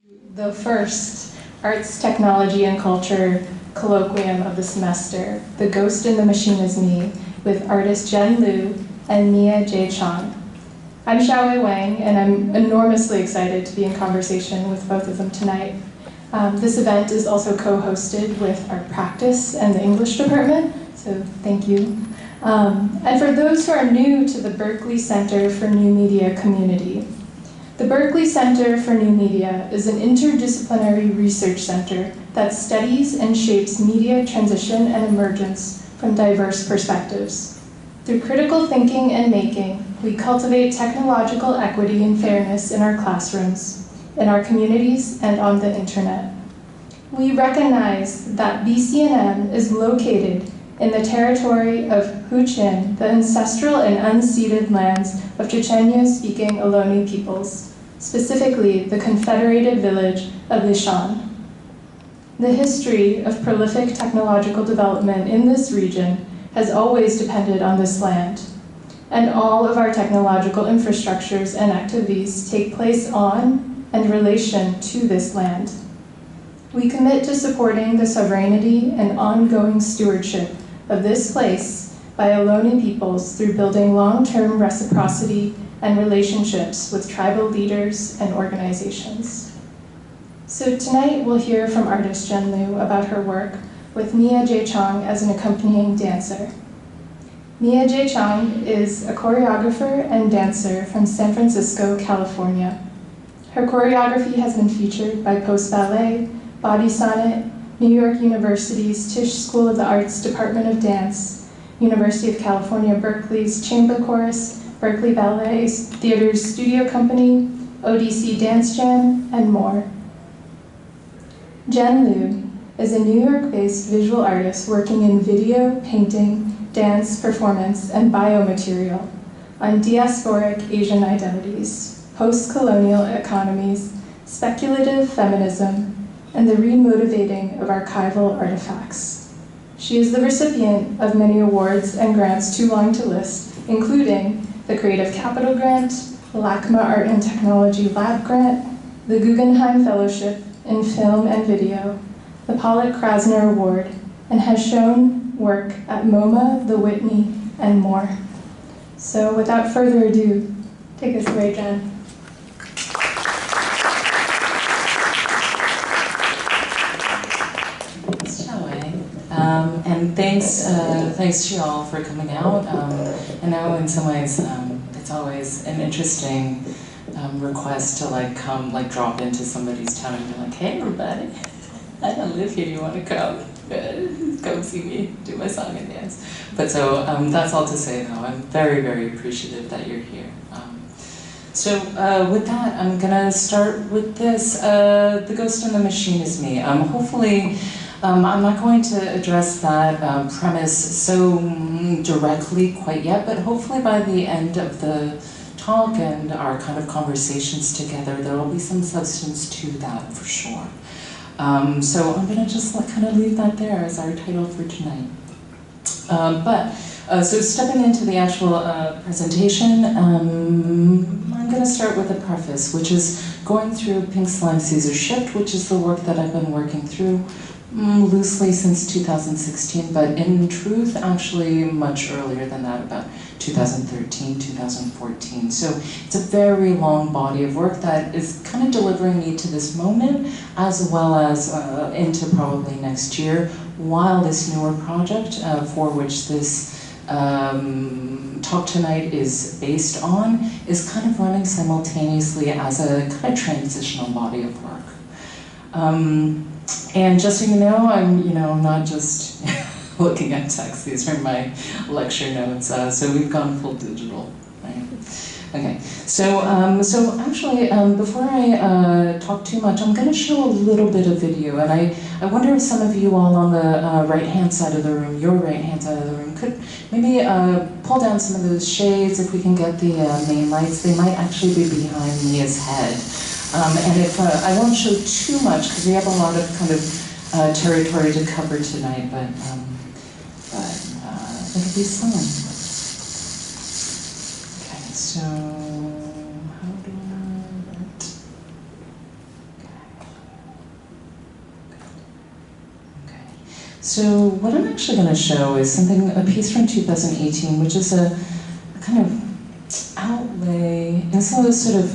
The first Arts, Technology, and Culture colloquium of the semester, The Ghost in the Machine is Me, with artist Jen Liu and Mia J. Chong. I'm Xiaowei Wang, and I'm enormously excited to be in conversation with both of them tonight. This event is also co-hosted with our practice and the English department, so thank you. And for those who are new to the Berkeley Center for New Media community, the Berkeley Center for New Media is an interdisciplinary research center that studies and shapes media transition and emergence from diverse perspectives. Through critical thinking and making, we cultivate technological equity and fairness in our classrooms, in our communities, and on the internet. We recognize that BCNM is located in the territory of Huichin, the ancestral and unceded lands of Chechnya-speaking Ohlone peoples, specifically the confederated village of Lishan. The history of prolific technological development in this region has always depended on this land, and all of our technological infrastructures and activities take place on and in relation to this land. We commit to supporting the sovereignty and ongoing stewardship of this place by Ohlone peoples through building long-term reciprocity and relationships with tribal leaders and organizations. So tonight we'll hear from artist Jen Liu about her work with Mia J. Chong as an accompanying dancer. Mia J. Chong is a choreographer and dancer from San Francisco, California. Her choreography has been featured by Post Ballet, Body Sonnet, New York University's Tisch School of the Arts Department of Dance, University of California, Berkeley's Chamber Chorus, Berkeley Ballet's Theater's Studio Company, ODC Dance Jam, and more. Jen Liu is a New York-based visual artist working in video, painting, dance, performance, and biomaterial on diasporic Asian identities, post-colonial economies, speculative feminism, and the remotivating of archival artifacts. She is the recipient of many awards and grants too long to list, including the Creative Capital Grant, the LACMA Art and Technology Lab Grant, the Guggenheim Fellowship in Film and Video, the Pollock-Krasner Award, and has shown work at MoMA, the Whitney, and more. So without further ado, take us away, Jen. And thanks to you all for coming out. And now, in some ways, it's always an interesting request to come drop into somebody's town and be like, "Hey, everybody, I don't live here. You want to come? Come see me do my song and dance." But so that's all to say, though. I'm very, very appreciative that you're here. So with that, I'm gonna start with this. The Ghost in the Machine is Me. Hopefully. I'm not going to address that premise so directly quite yet, but hopefully by the end of the talk and our kind of conversations together, there will be some substance to that for sure. So I'm going to just kind of leave that there as our title for tonight. So stepping into the actual presentation, I'm going to start with a preface, which is going through Pink Slime Caesar Shift, which is the work that I've been working through loosely since 2016, but in truth, actually much earlier than that, about 2013, 2014. So it's a very long body of work that is kind of delivering me to this moment, as well as into probably next year, while this newer project, for which this talk tonight is based on, is kind of running simultaneously as a kind of transitional body of work. And just so you know, I'm not just looking at text. These are my lecture notes. So we've gone full digital, right? Okay. So actually, before I talk too much, I'm going to show a little bit of video, and I wonder if some of you all on the right-hand side of the room, your right-hand side of the room, could maybe pull down some of those shades if we can get the main lights. They might actually be behind Mia's head. And if I won't show too much because we have a lot of kind of territory to cover tonight, but it'll be fun. Okay, so how do I? So what I'm actually going to show is a piece from 2018, which is a kind of outlay, and so it's sort of,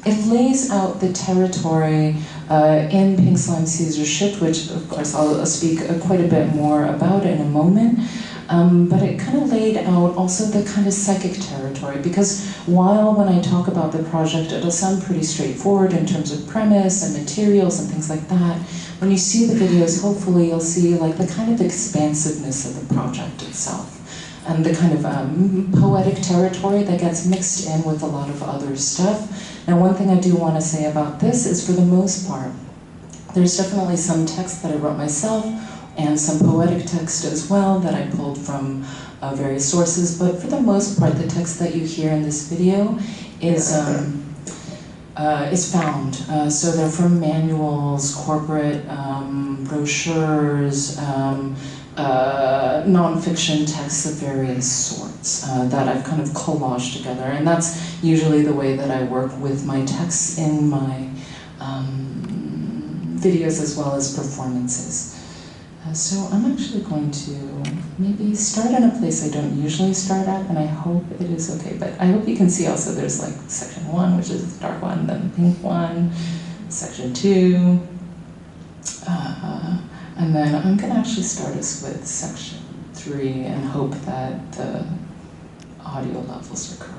it lays out the territory in Pink Slime Censorship, which of course I'll speak quite a bit more about in a moment. But it kind of laid out also the kind of psychic territory, because while when I talk about the project it'll sound pretty straightforward in terms of premise and materials and things like that, when you see the videos hopefully you'll see like the kind of expansiveness of the project itself and the kind of poetic territory that gets mixed in with a lot of other stuff. Now one thing I do want to say about this is for the most part there's definitely some text that I wrote myself and some poetic text as well that I pulled from various sources, but for the most part, the text that you hear in this video is found. So they're from manuals, corporate brochures, nonfiction texts of various sorts that I've kind of collaged together, and that's usually the way that I work with my texts in my videos as well as performances. So I'm actually going to maybe start in a place I don't usually start at, and I hope it is okay, but I hope you can see also there's like section 1, which is the dark one, then the pink one, section 2, and then I'm going to actually start us with section 3 and hope that the audio levels are correct.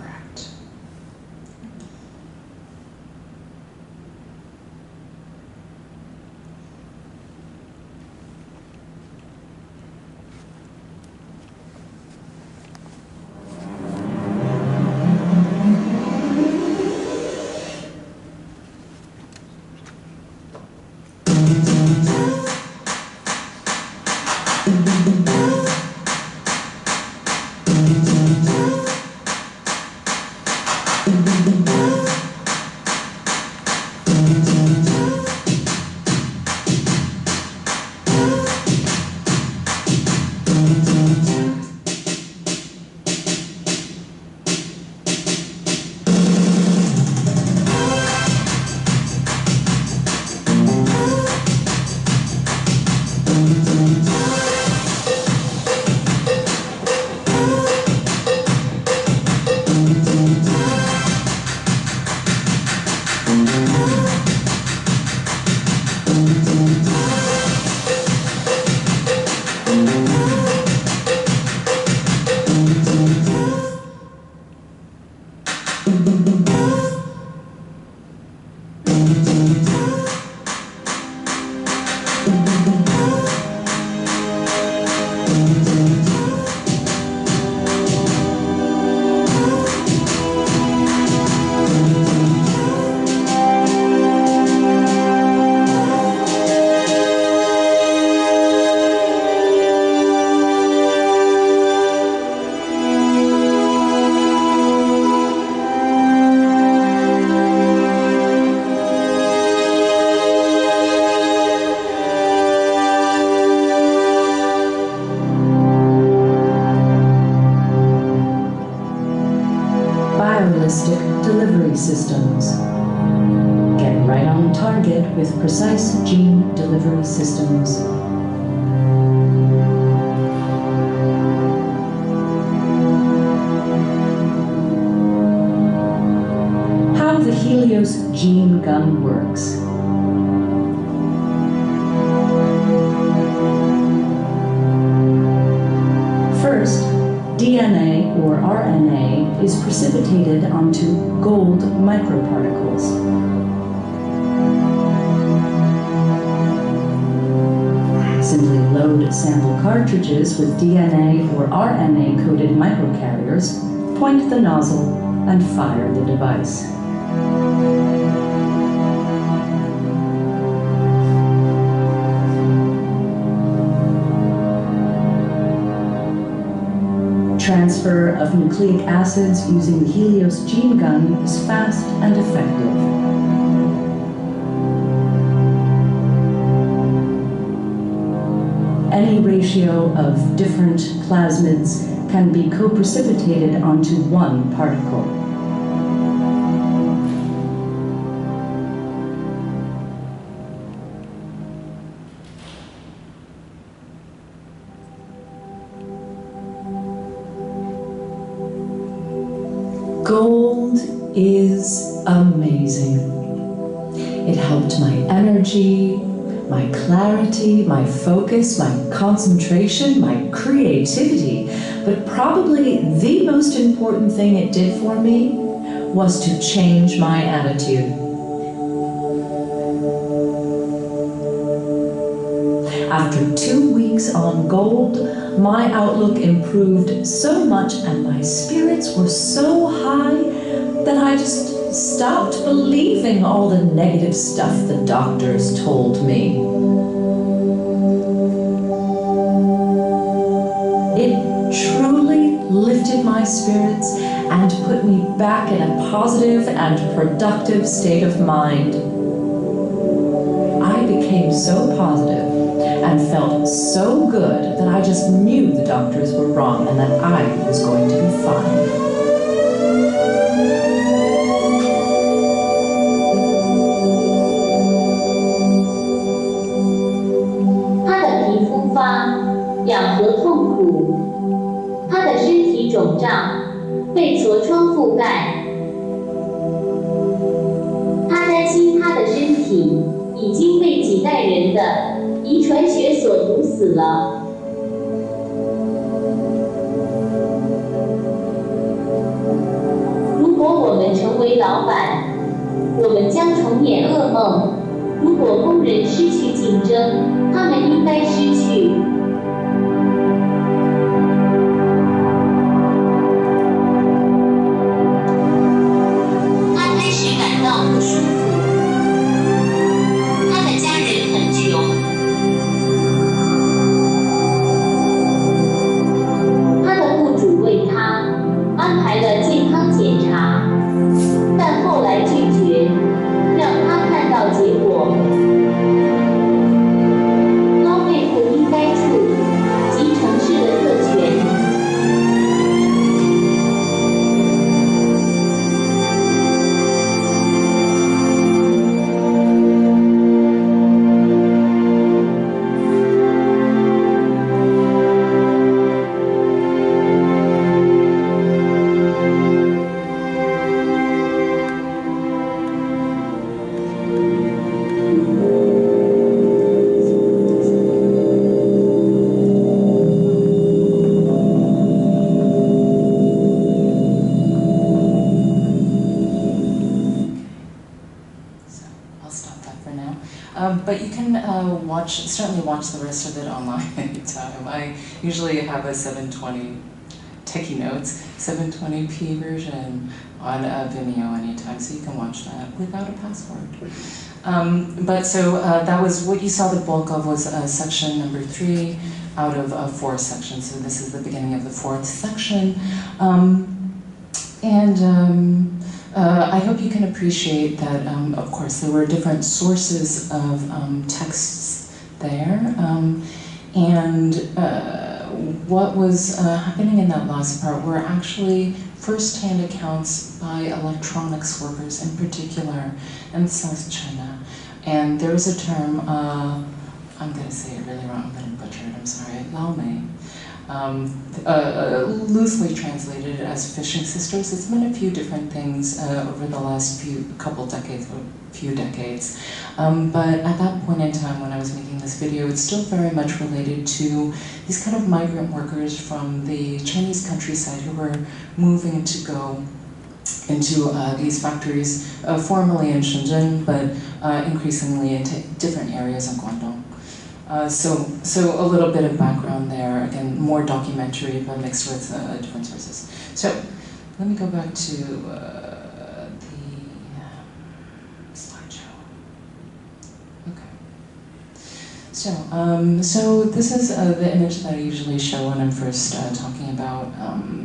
Systems. Get right on target with precise gene delivery systems. How the Helios gene gun works. First, DNA or RNA is precipitated onto gold microparticles. Simply load sample cartridges with DNA or RNA-coded microcarriers, point the nozzle, and fire the device. Transfer of nucleic acids using the Helios gene gun is fast and effective. Any ratio of different plasmids can be co-precipitated onto one particle. Gold is amazing. It helped my energy, my clarity, my focus, my concentration, my creativity. But probably the most important thing it did for me was to change my attitude. After 2 weeks on gold, my outlook improved so much and my spirits were so high that I just stopped believing all the negative stuff the doctors told me. It truly lifted my spirits and put me back in a positive and productive state of mind. I became so positive and felt so good that I just knew the doctors were wrong and that I was going to be fine. 他的皮肤发痒和痛苦，他的身体肿胀，被痤疮覆盖。他担心他的身体已经被几代人的遗传学所毒死了。如果我们成为老板，我们将重演噩梦。如果工人失去竞争，他们应该失去。他开始感到不舒服。他的家人很穷。他的雇主为他安排了健康检查，但后来拒绝，让他看到结果。高背部应该处及城市的特权。But you can certainly watch the rest of it online anytime. I usually have a 720 techie notes, 720p version on Vimeo anytime, so you can watch that without a password. That was what you saw the bulk of was section number 3 out of 4 sections. So this is the beginning of the 4th section. I hope you can appreciate that, of course, there were different sources of texts there, what was happening in that last part were actually first-hand accounts by electronics workers in particular in South China. And there was a term, I'm going to say it really wrong, I'm going to butcher it, I'm sorry, Lao Mei. Loosely translated as fishing sisters. It's meant a few different things over the last few decades. But at that point in time when I was making this video, it's still very much related to these kind of migrant workers from the Chinese countryside who were moving to go into these factories, formerly in Shenzhen, but increasingly into different areas in Guangdong. So a little bit of background there, again, more documentary, but mixed with different sources. So let me go back to the slideshow. Okay. So this is the image that I usually show when I'm first talking about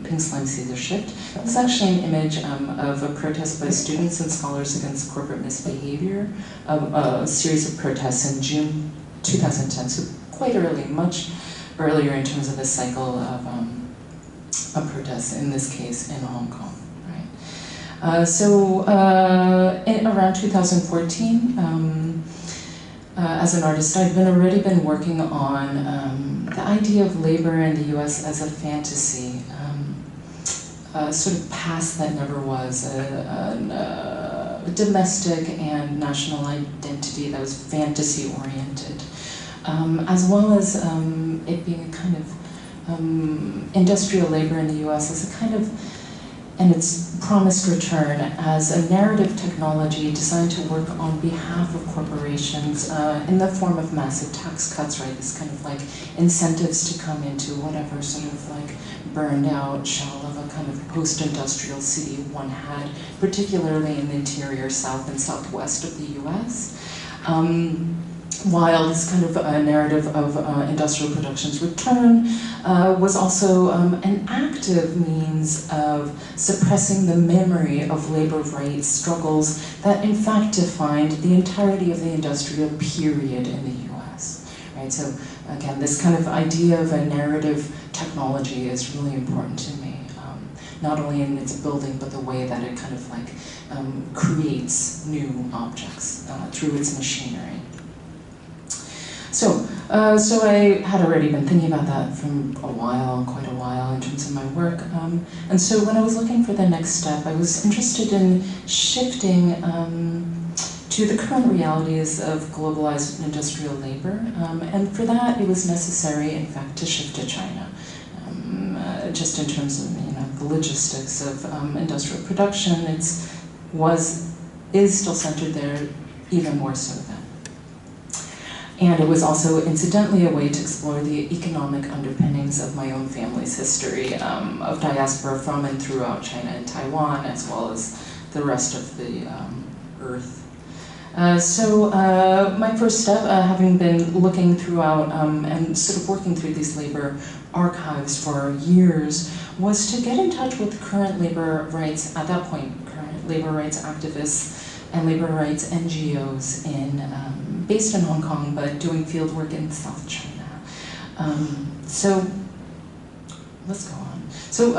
Pink Slime Caesar Shift. This is actually an image of a protest by students and scholars against corporate misbehavior, a series of protests in June 2010, so quite early, much earlier in terms of the cycle of protests, in this case in Hong Kong. Right? Around 2014, as an artist, I'd already been working on the idea of labor in the US as a fantasy. sort of past that never was, a domestic and national identity that was fantasy-oriented, as well as it being a kind of industrial labor in the US as a kind of, and its promised return as a narrative technology designed to work on behalf of corporations in the form of massive tax cuts, right? This kind of like incentives to come into whatever sort of like burned out shell of a kind of post-industrial city one had, particularly in the interior south and southwest of the US. While this kind of narrative of industrial production's return was also an active means of suppressing the memory of labor rights struggles that in fact defined the entirety of the industrial period in the US, right? So again, this kind of idea of a narrative technology is really important to me, not only in its building, but the way that it kind of like creates new objects through its machinery. So I had already been thinking about that from quite a while in terms of my work. And so when I was looking for the next step, I was interested in shifting to the current realities of globalized industrial labor. And for that, it was necessary, in fact, to shift to China. Just in terms of the logistics of industrial production, is still centered there, even more so then. And it was also, incidentally, a way to explore the economic underpinnings of my own family's history of diaspora from and throughout China and Taiwan, as well as the rest of the Earth. So my first step, having been looking throughout and sort of working through these labor archives for years, was to get in touch with current labor rights, at that point, current labor rights activists and labor rights NGOs based in Hong Kong, but doing field work in South China. So let's go on. So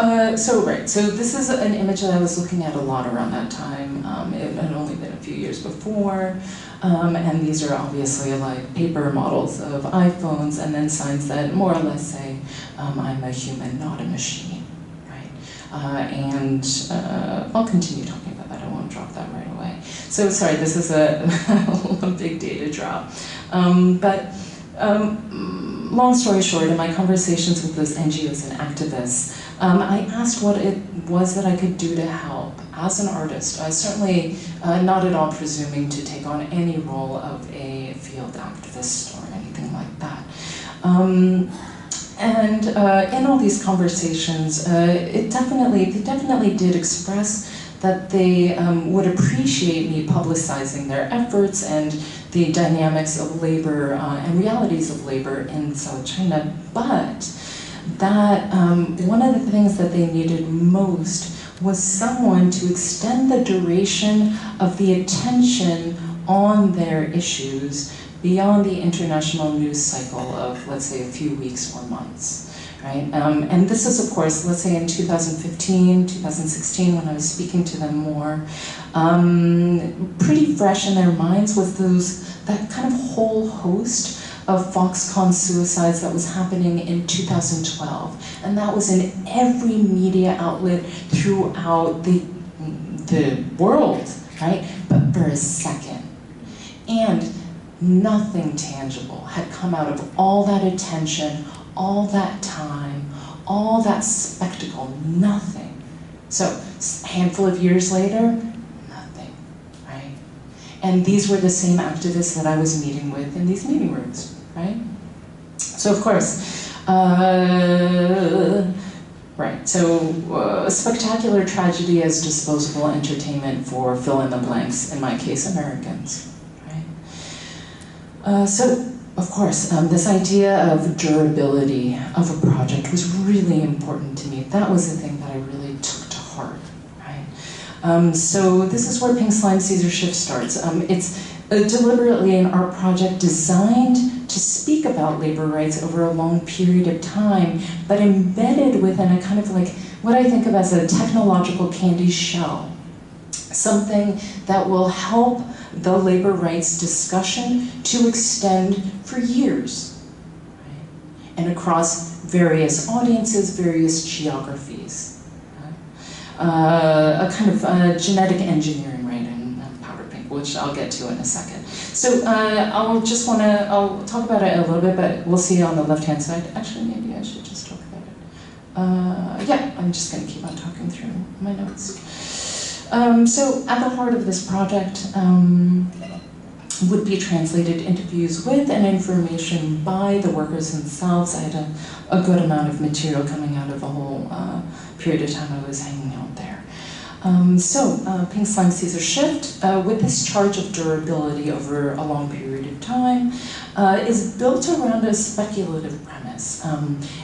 this is an image that I was looking at a lot around that time. It had only been a few years before, and these are obviously like paper models of iPhones, and then signs that more or less say, "I'm a human, not a machine," right? And I'll continue talking about that. I won't drop that right away. So sorry, this is a big data drop. Long story short, in my conversations with those NGOs and activists, I asked what it was that I could do to help as an artist. Certainly not at all presuming to take on any role of a field activist or anything like that. And in all these conversations, they definitely did express that they would appreciate me publicizing their efforts and the dynamics of labor and realities of labor in South China, but that one of the things that they needed most was someone to extend the duration of the attention on their issues beyond the international news cycle of, let's say, a few weeks or months. Right? And this is, of course, let's say in 2015, 2016, when I was speaking to them more, pretty fresh in their minds was that kind of whole host of Foxconn suicides that was happening in 2012. And that was in every media outlet throughout the world, right? But for a second. And nothing tangible had come out of all that attention, all that time, all that spectacle, nothing. So a handful of years later, nothing, right? And these were the same activists that I was meeting with in these meeting rooms, right? So of course, right, so a spectacular tragedy as disposable entertainment for fill-in-the-blanks, in my case, Americans, right? So, of course, this idea of durability of a project was really important to me. That was the thing that I really took to heart, right? So this is where Pink Slime Caesar Shift starts. It's deliberately an art project designed to speak about labor rights over a long period of time, but embedded within a kind of like what I think of as a technological candy shell. Something that will help the labor rights discussion to extend for years, right? And across various audiences, various geographies. Right? a kind of genetic engineering, right, in powder pink, which I'll get to in a second. So I'll talk about it a little bit, but we'll see on the left-hand side. Actually, maybe I should just talk about it. Yeah, I'm just going to keep on talking through my notes. So at the heart of this project would be translated interviews with and information by the workers themselves. I had a good amount of material coming out of a whole period of time I was hanging out there. Pink slime sees a shift with this charge of durability over a long period of time is built around a speculative premise,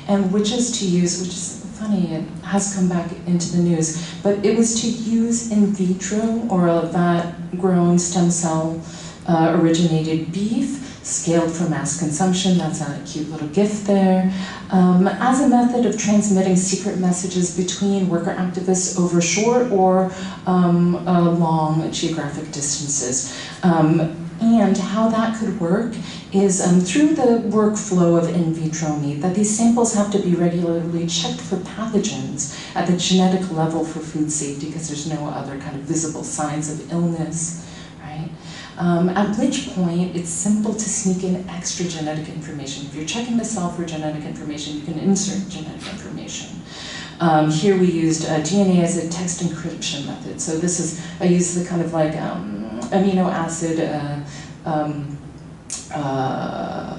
and which is funny, it has come back into the news, but it was to use in vitro or a vat-grown stem cell originated beef scaled for mass consumption. That's a cute little gift there. As a method of transmitting secret messages between worker activists over short or long geographic distances. And how that could work is through the workflow of in vitro meat, that these samples have to be regularly checked for pathogens at the genetic level for food safety, because there's no other kind of visible signs of illness, right? At which point, it's simple to sneak in extra genetic information. If you're checking the cell for genetic information, you can insert genetic information. Here we used DNA as a text encryption method. So this is, I use the kind of like amino acid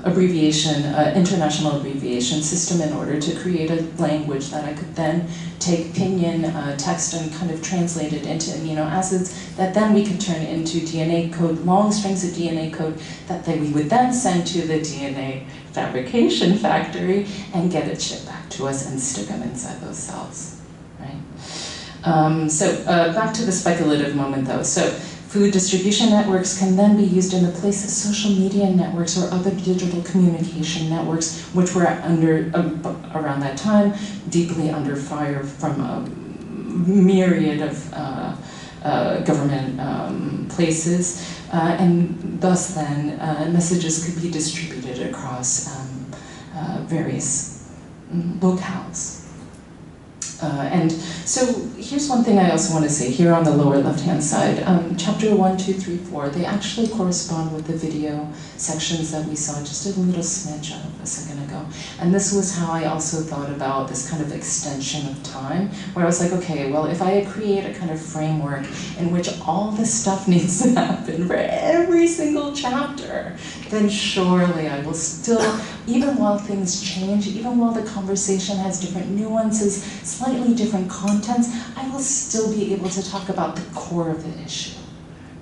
abbreviation, international abbreviation system in order to create a language that I could then take pinyin text and kind of translate it into amino acids that then we could turn into DNA code, long strings of DNA code that we would then send to the DNA fabrication factory and get it shipped back to us and stick them inside those cells, right? Back to the speculative moment though. So food distribution networks can then be used in the place of social media networks or other digital communication networks, which were around that time, deeply under fire from a myriad of government places. And thus then, messages could be distributed across various locales. And so here's one thing I also want to say here on the lower left-hand side. Chapter 1, 2, 3, 4, they actually correspond with the video sections that we saw just a little smidge of a second ago. And this was how I also thought about this kind of extension of time, where I was like, okay, well, if I create a kind of framework in which all this stuff needs to happen for every single chapter, then surely I will still, even while things change, even while the conversation has different nuances, slightly different contents, I will still be able to talk about the core of the issue,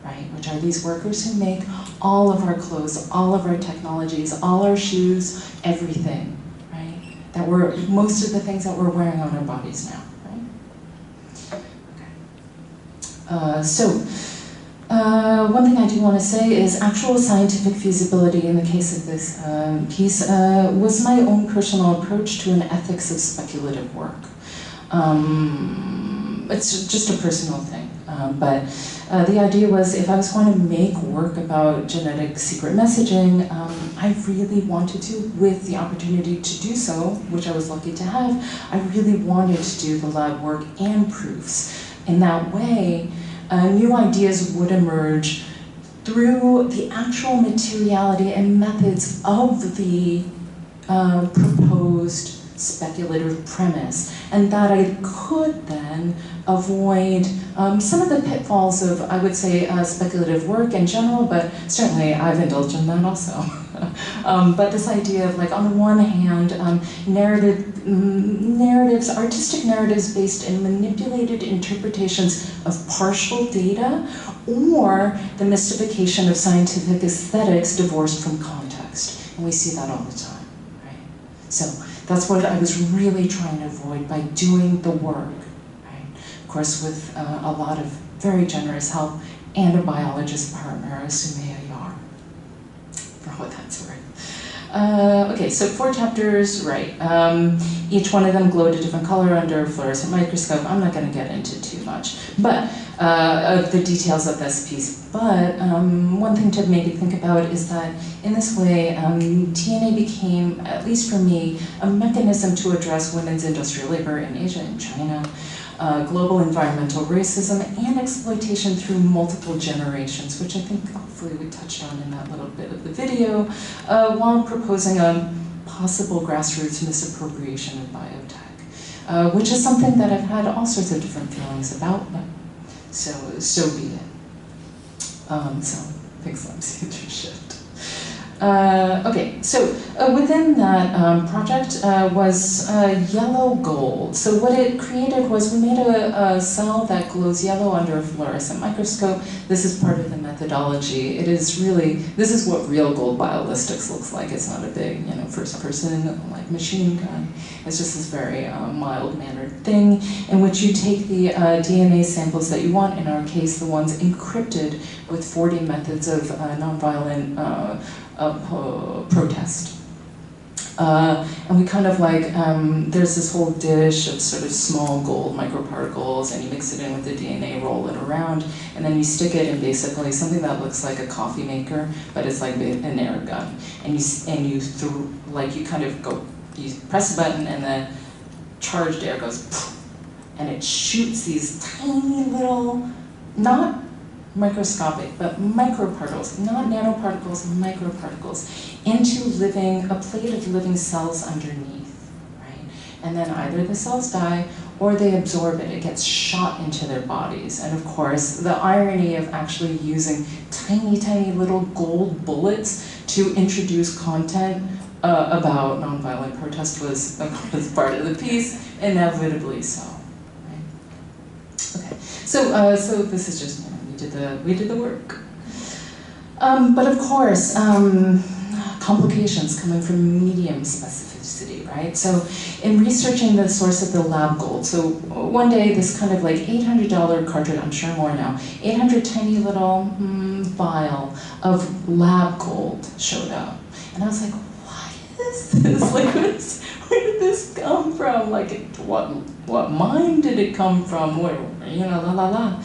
right? Which are these workers who make all of our clothes, all of our technologies, all our shoes, everything, right? Most of the things that we're wearing on our bodies now, right? Okay. One thing I do want to say is actual scientific feasibility in the case of this piece was my own personal approach to an ethics of speculative work. It's just a personal thing, but the idea was if I was going to make work about genetic secret messaging, I really wanted to, with the opportunity to do so, which I was lucky to have, I really wanted to do the lab work and proofs. In that way, new ideas would emerge through the actual materiality and methods of the proposed speculative premise, and that I could then avoid some of the pitfalls of, I would say, speculative work in general, but certainly I've indulged in that also. But this idea of, like, on the one hand, narratives, artistic narratives based in manipulated interpretations of partial data, or the mystification of scientific aesthetics divorced from context. And we see that all the time, right? So that's what I was really trying to avoid by doing the work, right? Of course, with a lot of very generous help and a biologist partner, Sumaya Yar, for what that's worth. Okay, so 4 chapters, right. Each one of them glowed a different color under a fluorescent microscope. I'm not going to get into too much, but of the details of this piece. But one thing to maybe think about is that in this way, TNA became, at least for me, a mechanism to address women's industrial labor in Asia and China. global environmental racism, and exploitation through multiple generations, which I think hopefully we touched on in that little bit of the video, while proposing a possible grassroots misappropriation of biotech, which is something that I've had all sorts of different feelings about, but so be it. So, thanks, Lemsy, to shift. Okay, so within that project was yellow gold. So what it created was we made a cell that glows yellow under a fluorescent microscope. This is part of the methodology. It is really, this is what real gold biolistics looks like. It's not a big, first person like machine gun. It's just this very mild-mannered thing in which you take the DNA samples that you want, in our case, the ones encrypted with 40 methods of nonviolent protest. And we kind of like, there's this whole dish of sort of small gold microparticles, and you mix it in with the DNA, roll it around, and then you stick it in basically something that looks like a coffee maker, but it's like an air gun. And you kind of go, you press a button and the charged air goes poof, and it shoots these tiny little, not microscopic, but microparticles, not nanoparticles, microparticles, into a plate of living cells underneath, right? And then either the cells die or they absorb it. It gets shot into their bodies. And of course, the irony of actually using tiny, tiny little gold bullets to introduce content about nonviolent protest was part of the piece, inevitably so, right? Okay, so this is just, we did the work. But of course, complications coming from medium specificity, right? So in researching the source of the lab gold, so one day this kind of like $800 cartridge, I'm sure more now, 800 tiny little vial of lab gold showed up. And I was like, what is this? Like, where did this come from? Like, what mine did it come from? Where, la la la.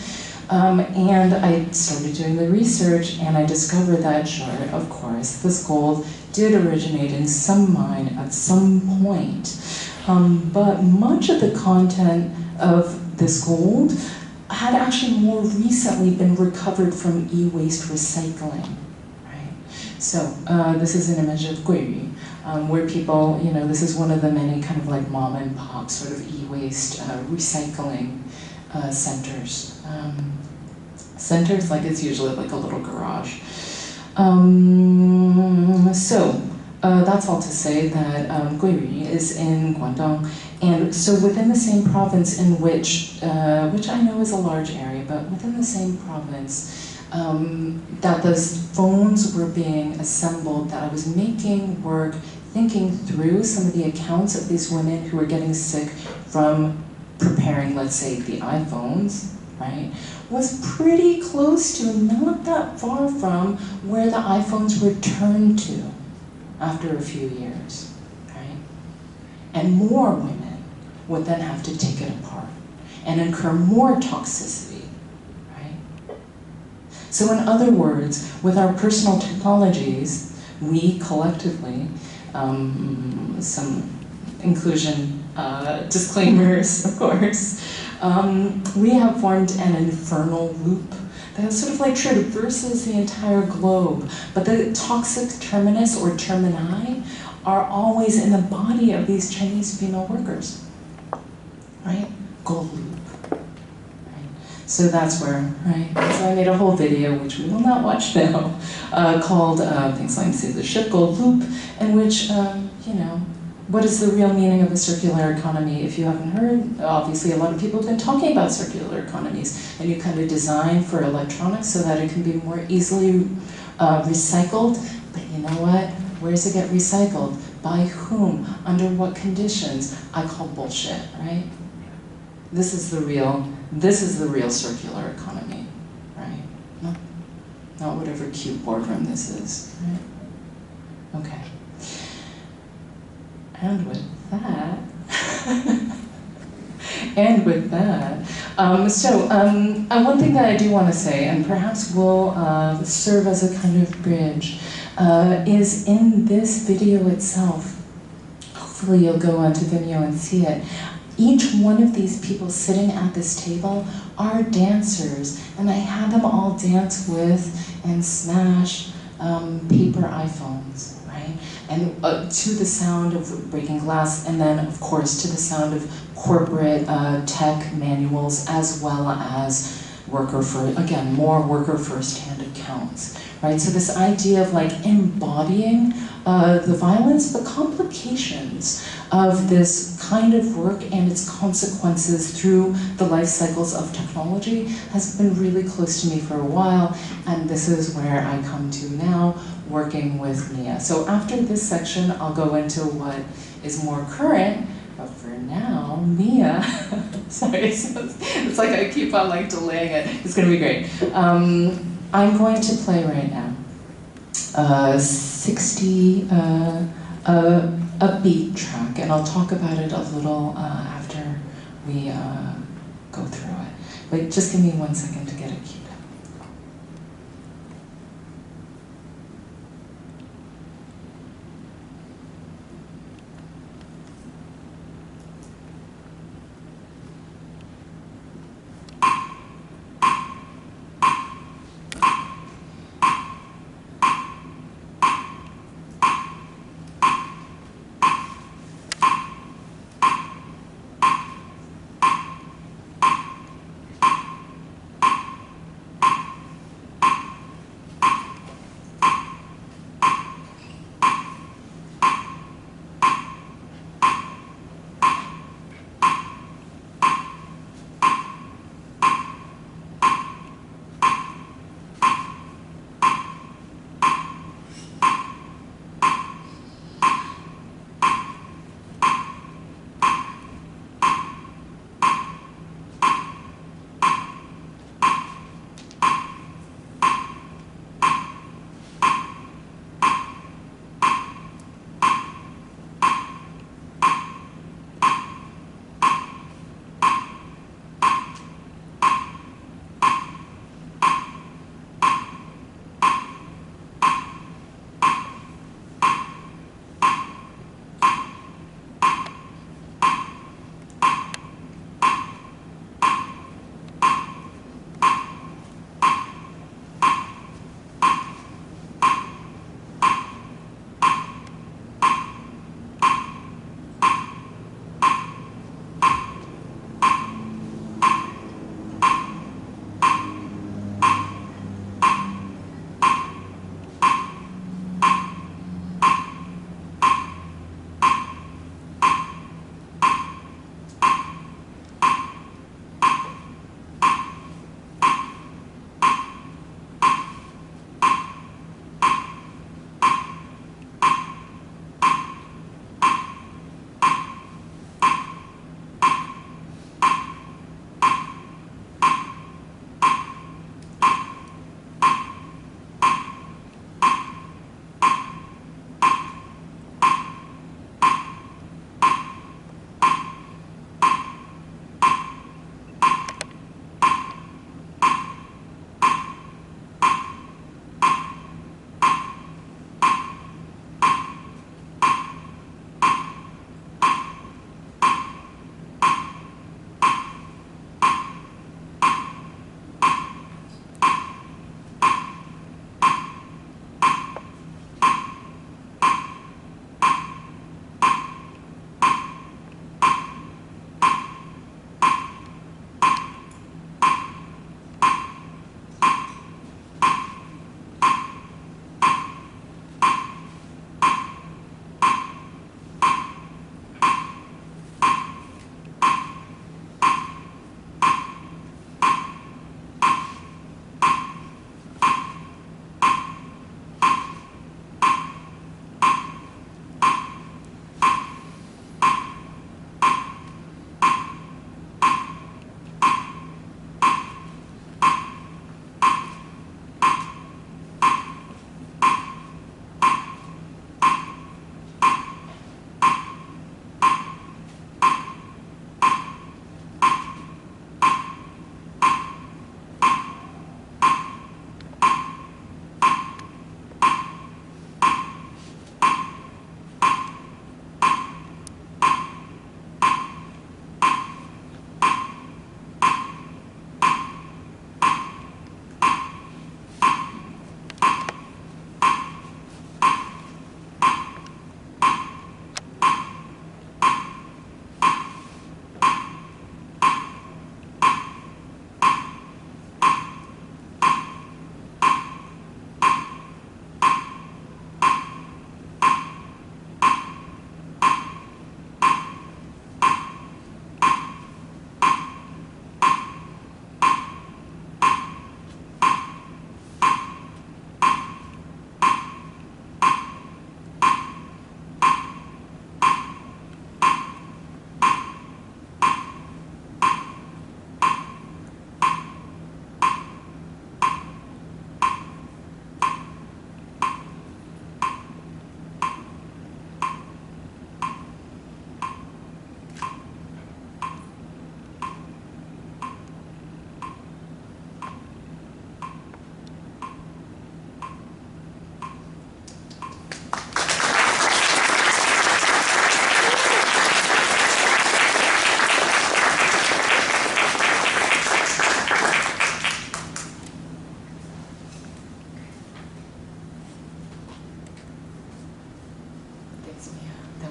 And I started doing the research, and I discovered that, sure, of course, this gold did originate in some mine at some point. But much of the content of this gold had actually more recently been recovered from e-waste recycling, right? So this is an image of Guiyu, where people, this is one of the many kind of like mom and pop sort of e-waste recycling centers. Centers, like it's usually like a little garage. That's all to say that Guiyu is in Guangdong, and so within the same province in which I know is a large area, but within the same province, that those phones were being assembled, that I was making work, thinking through some of the accounts of these women who were getting sick from preparing, let's say, the iPhones, right, was pretty close to, not that far from, where the iPhones were turned to after a few years, right? And more women would then have to take it apart and incur more toxicity, right? So in other words, with our personal technologies, we collectively, some inclusion disclaimers, of course, we have formed an infernal loop that sort of like traverses the entire globe, but the toxic terminus or termini are always in the body of these Chinese female workers, right? Gold loop, right? So that's where, right? So I made a whole video, which we will not watch now, called things like the ship gold loop, in which, what is the real meaning of a circular economy? If you haven't heard, obviously a lot of people have been talking about circular economies, and you kind of design for electronics so that it can be more easily recycled, but you know what? Where does it get recycled? By whom? Under what conditions? I call bullshit, right? This is the real circular economy, right? Not whatever cute boardroom this is, right? Okay. And with that, one thing that I do want to say, and perhaps will serve as a kind of bridge, is in this video itself. Hopefully you'll go onto Vimeo and see it. each one of these people sitting at this table are dancers, and I had them all dance with and smash paper iPhones, right? And to the sound of breaking glass, and then of course to the sound of corporate tech manuals, as well as more worker first-hand accounts, right? So this idea of like embodying the violence, the complications of this kind of work and its consequences through the life cycles of technology has been really close to me for a while, and this is where I come to now, working with Mia. So after this section, I'll go into what is more current, but for now, Mia, sorry, it's like I keep on like delaying it. It's gonna be great. I'm going to play right now a beat track, and I'll talk about it a little after we go through it. But just give me 1 second to get it queued up.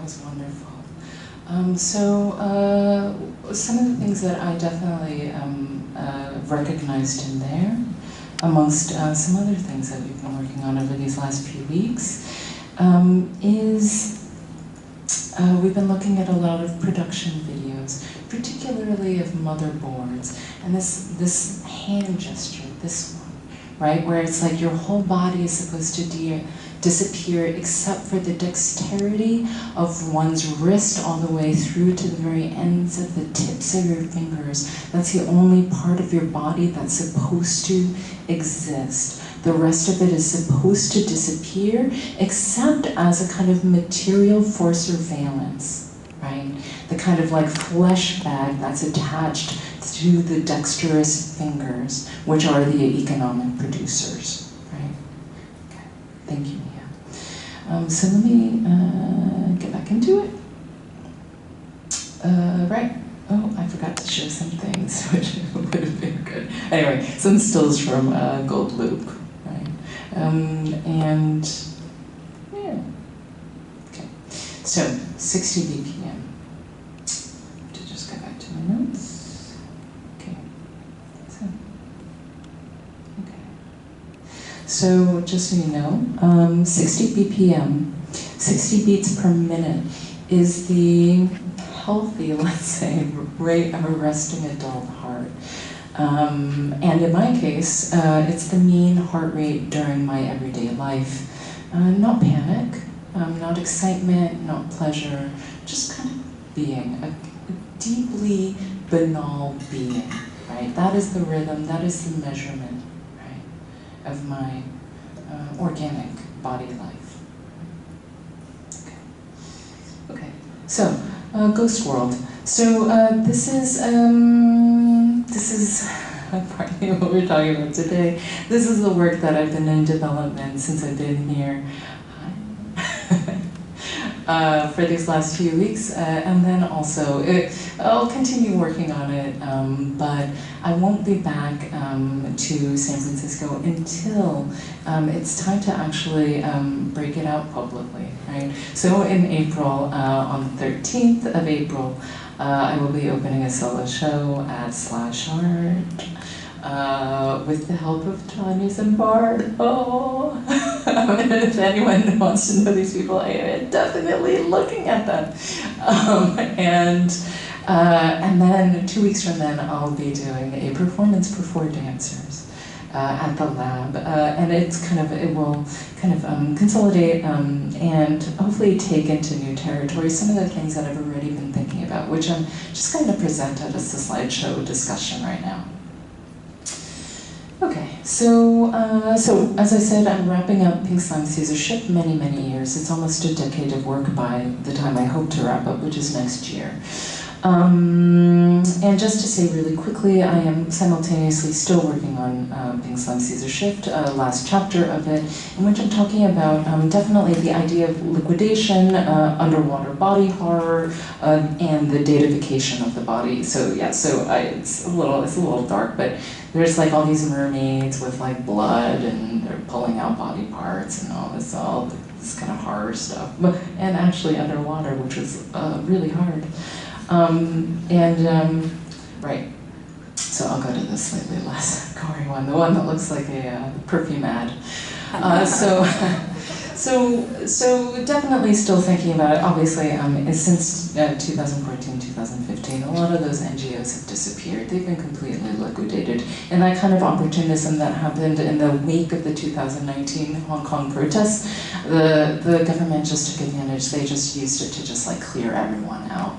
was wonderful. Some of the things that I definitely recognized in there, amongst some other things that we've been working on over these last few weeks, is we've been looking at a lot of production videos, particularly of motherboards, and this hand gesture, this one, right, where it's like your whole body is supposed to disappear except for the dexterity of one's wrist all the way through to the very ends of the tips of your fingers. That's the only part of your body that's supposed to exist. The rest of it is supposed to disappear, except as a kind of material for surveillance, right? The kind of like flesh bag that's attached to the dexterous fingers, which are the economic producers, right? Okay, thank you, Mia. So let me get back into it. Right. Oh, I forgot to show some things, which would have been good. Anyway, some stills from Gold Loop, right? And yeah. Okay. So 60 BPM. To just go back to my notes. Okay. So just so you know, 60 BPM, 60 beats per minute, is the healthy, let's say, rate of a resting adult heart. And in my case, it's the mean heart rate during my everyday life. Not panic, not excitement, not pleasure, just kind of being, a deeply banal being, right? That is the rhythm, that is the measurement, right, of my organic body life. Okay, so, Ghost World. So this is partly what we're talking about today. This is the work that I've been in development since I've been here for these last few weeks, and then also I'll continue working on it, but I won't be back to San Francisco until it's time to actually break it out publicly, right? So in April, on the 13th of April, I will be opening a solo show at /Art with the help of Tanya and Bard. Oh, if anyone wants to know these people, I am definitely looking at them. And then 2 weeks from then, I'll be doing a performance for 4 dancers at the lab, and it will consolidate and hopefully take into new territory some of the things that I've already been thinking about, which I'm just going to present as a slideshow discussion right now. Okay, so as I said, I'm wrapping up Pink Slime Censorship many years. It's almost a decade of work by the time I hope to wrap up, which is next year. And just to say really quickly, I am simultaneously still working on Pink Slime Caesar Shift, last chapter of it, in which I'm talking about definitely the idea of liquidation, underwater body horror, and the datafication of the body. So yeah, it's a little dark, but there's like all these mermaids with like blood, and they're pulling out body parts and all this kind of horror stuff, and actually underwater, which was really hard. Right, so I'll go to the slightly less gory one, the one that looks like a perfume ad. So definitely still thinking about it. Obviously, since 2014, 2015, a lot of those NGOs have disappeared. They've been completely liquidated. And that kind of opportunism that happened in the wake of the 2019 Hong Kong protests, the government just took advantage. They just used it to just like clear everyone out.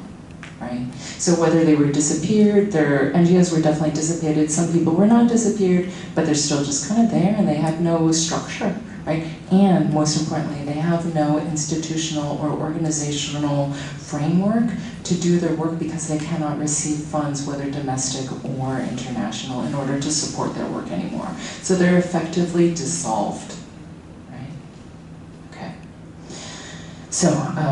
Right? So whether they were disappeared, their NGOs were definitely dissipated, some people were not disappeared, but they're still just kind of there and they have no structure, right? And most importantly, they have no institutional or organizational framework to do their work because they cannot receive funds, whether domestic or international, in order to support their work anymore. So they're effectively dissolved. So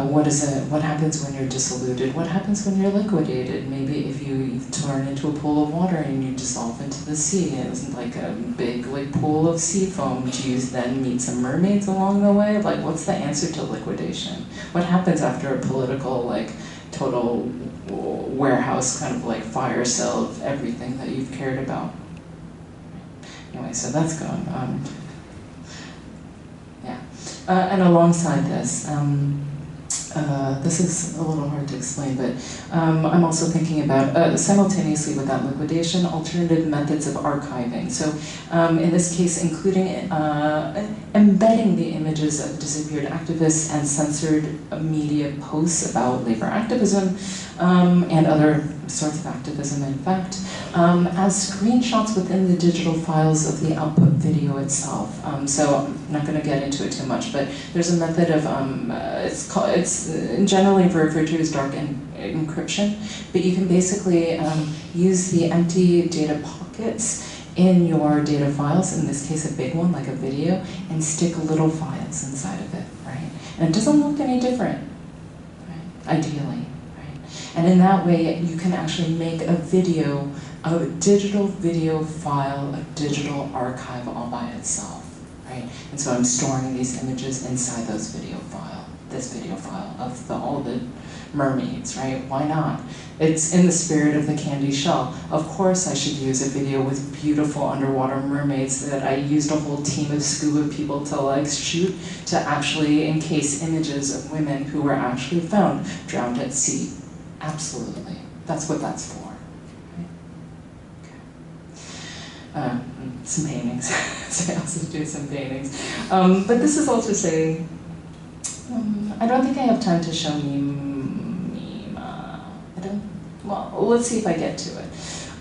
what happens when you're dissoluted? What happens when you're liquidated? Maybe if you turn into a pool of water and you dissolve into the sea, it's like a big pool of sea foam. Do you then meet some mermaids along the way? Like, what's the answer to liquidation? What happens after a political, total warehouse kind of fire sale of everything that you've cared about? Anyway, so that's going on. And alongside this, this is a little hard to explain, but I'm also thinking about, simultaneously with that liquidation, alternative methods of archiving. So in this case, including embedding the images of disappeared activists and censored media posts about labor activism and other sorts of activism, in fact, as screenshots within the digital files of the output video itself. So I'm not going to get into it too much, but there's a method of, it's generally referred to as dark encryption, but you can basically use the empty data pockets in your data files, in this case a big one like a video, and stick little files inside of it, right? And it doesn't look any different, right? Ideally. And in that way, you can actually make a video, a digital video file, a digital archive all by itself, right? And so I'm storing these images inside this video file of all the mermaids, right? Why not? It's in the spirit of the candy shell. Of course I should use a video with beautiful underwater mermaids that I used a whole team of scuba people to shoot to actually encase images of women who were actually found drowned at sea. Absolutely. That's what that's for. Right? Okay. Some paintings. So I also do some paintings. But this is also saying, I don't think I have time to show meme. Well, let's see if I get to it.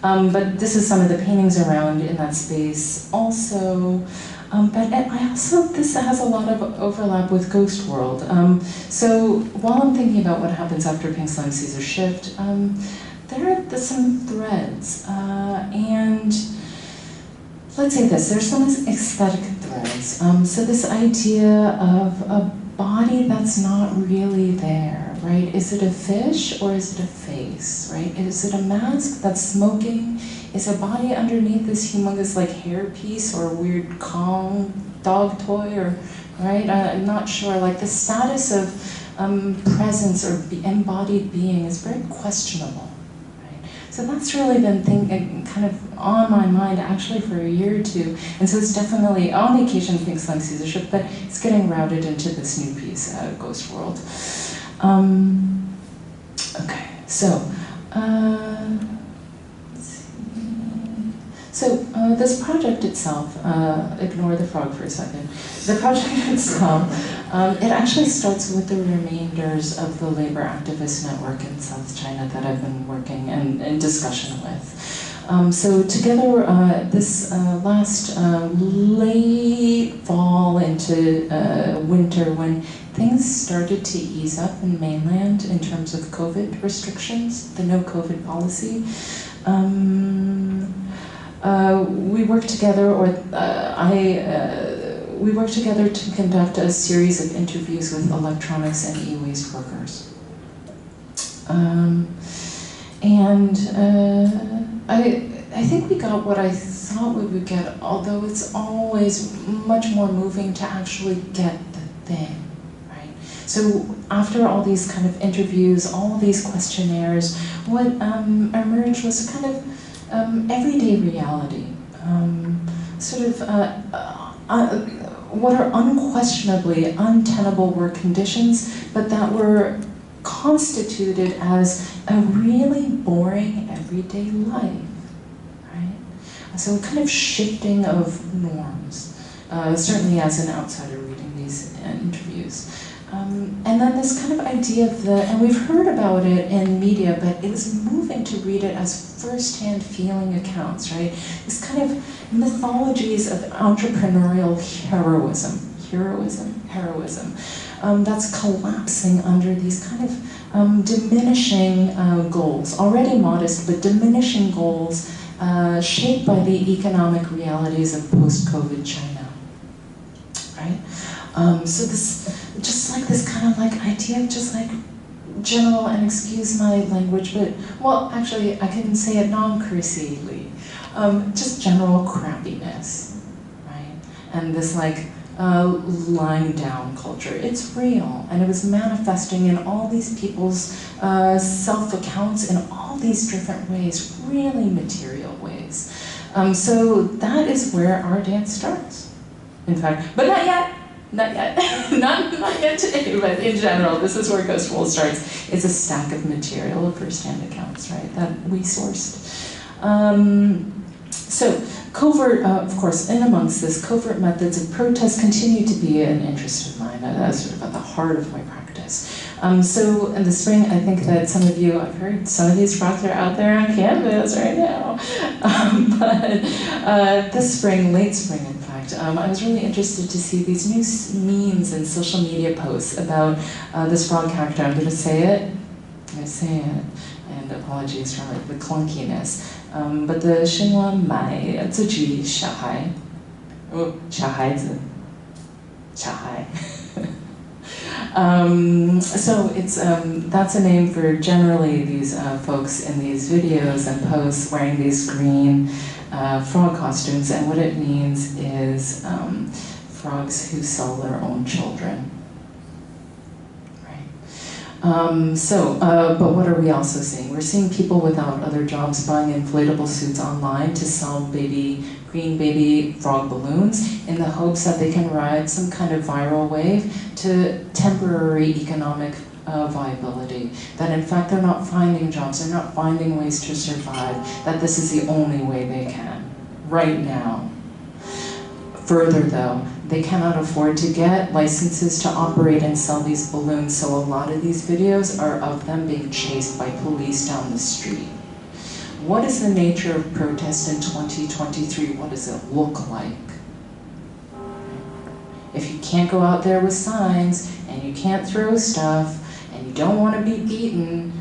But this is some of the paintings around in that space also. But I also, this has a lot of overlap with Ghost World. So while I'm thinking about what happens after Pink Slime Caesar shift, there are some threads. And let's say this, there's some aesthetic threads. So this idea of a body that's not really there, right? Is it a fish or is it a face, right? Is it a mask that's smoking? Is a body underneath this humongous hairpiece or weird Kong dog toy, or right? I'm not sure. The status of presence or embodied being is very questionable, right? So that's really been kind of on my mind actually for a year or two, and so it's definitely on the occasion of Pink Slime Caesar shift, but it's getting routed into this new piece, Ghost World. Okay, so. So this project itself, ignore the frog for a second. The project itself, it actually starts with the remainders of the labor activist network in South China that I've been working and in discussion with. So together, this last late fall into winter, when things started to ease up in mainland in terms of COVID restrictions, the no COVID policy, we worked together, we worked together to conduct a series of interviews with electronics and e-waste workers. I think we got what I thought we would get, although it's always much more moving to actually get the thing, right? So after all these kind of interviews, all these questionnaires, what emerged was a kind of everyday reality, what are unquestionably untenable work conditions, but that were constituted as a really boring everyday life, right? So a kind of shifting of norms, certainly as an outsider reading these interviews. And then this kind of idea of and we've heard about it in media, but it was moving to read it as first-hand feeling accounts, right? This kind of mythologies of entrepreneurial heroism, that's collapsing under these kind of diminishing goals, already modest, but diminishing goals shaped by the economic realities of post-COVID China, right? So this, just like this kind of like idea of just like general, and excuse my language, but, well, actually, I can say it non-cursively, just general crappiness, right? And this like lying down culture, it's real, and it was manifesting in all these people's self-accounts in all these different ways, really material ways. So that is where our dance starts, in fact, but not yet. Not yet, not yet today, but in general, this is where Ghost World starts. It's a stack of material of first-hand accounts, right, that we sourced. So covert, of course, in amongst this, covert methods of protest continue to be an interest of mine, sort of at the heart of my practice. So in the spring, I think that some of you, I've heard some of these frogs are out there on canvas right now. But this spring, late spring in fact, I was really interested to see these new memes and social media posts about this frog character. I'm going to say it, and apologies for like the clunkiness. But the Xinhua Mai 自己小孩 小孩子 小孩 So it's that's a name for generally these folks in these videos and posts wearing these green frog costumes, and what it means is frogs who sell their own children. But what are we also seeing? We're seeing people without other jobs buying inflatable suits online to sell green baby frog balloons in the hopes that they can ride some kind of viral wave to temporary economic viability. That in fact they're not finding jobs, they're not finding ways to survive, that this is the only way they can, right now. Further though, they cannot afford to get licenses to operate and sell these balloons, so a lot of these videos are of them being chased by police down the street. What is the nature of protest in 2023? What does it look like? If you can't go out there with signs, and you can't throw stuff, and you don't want to be beaten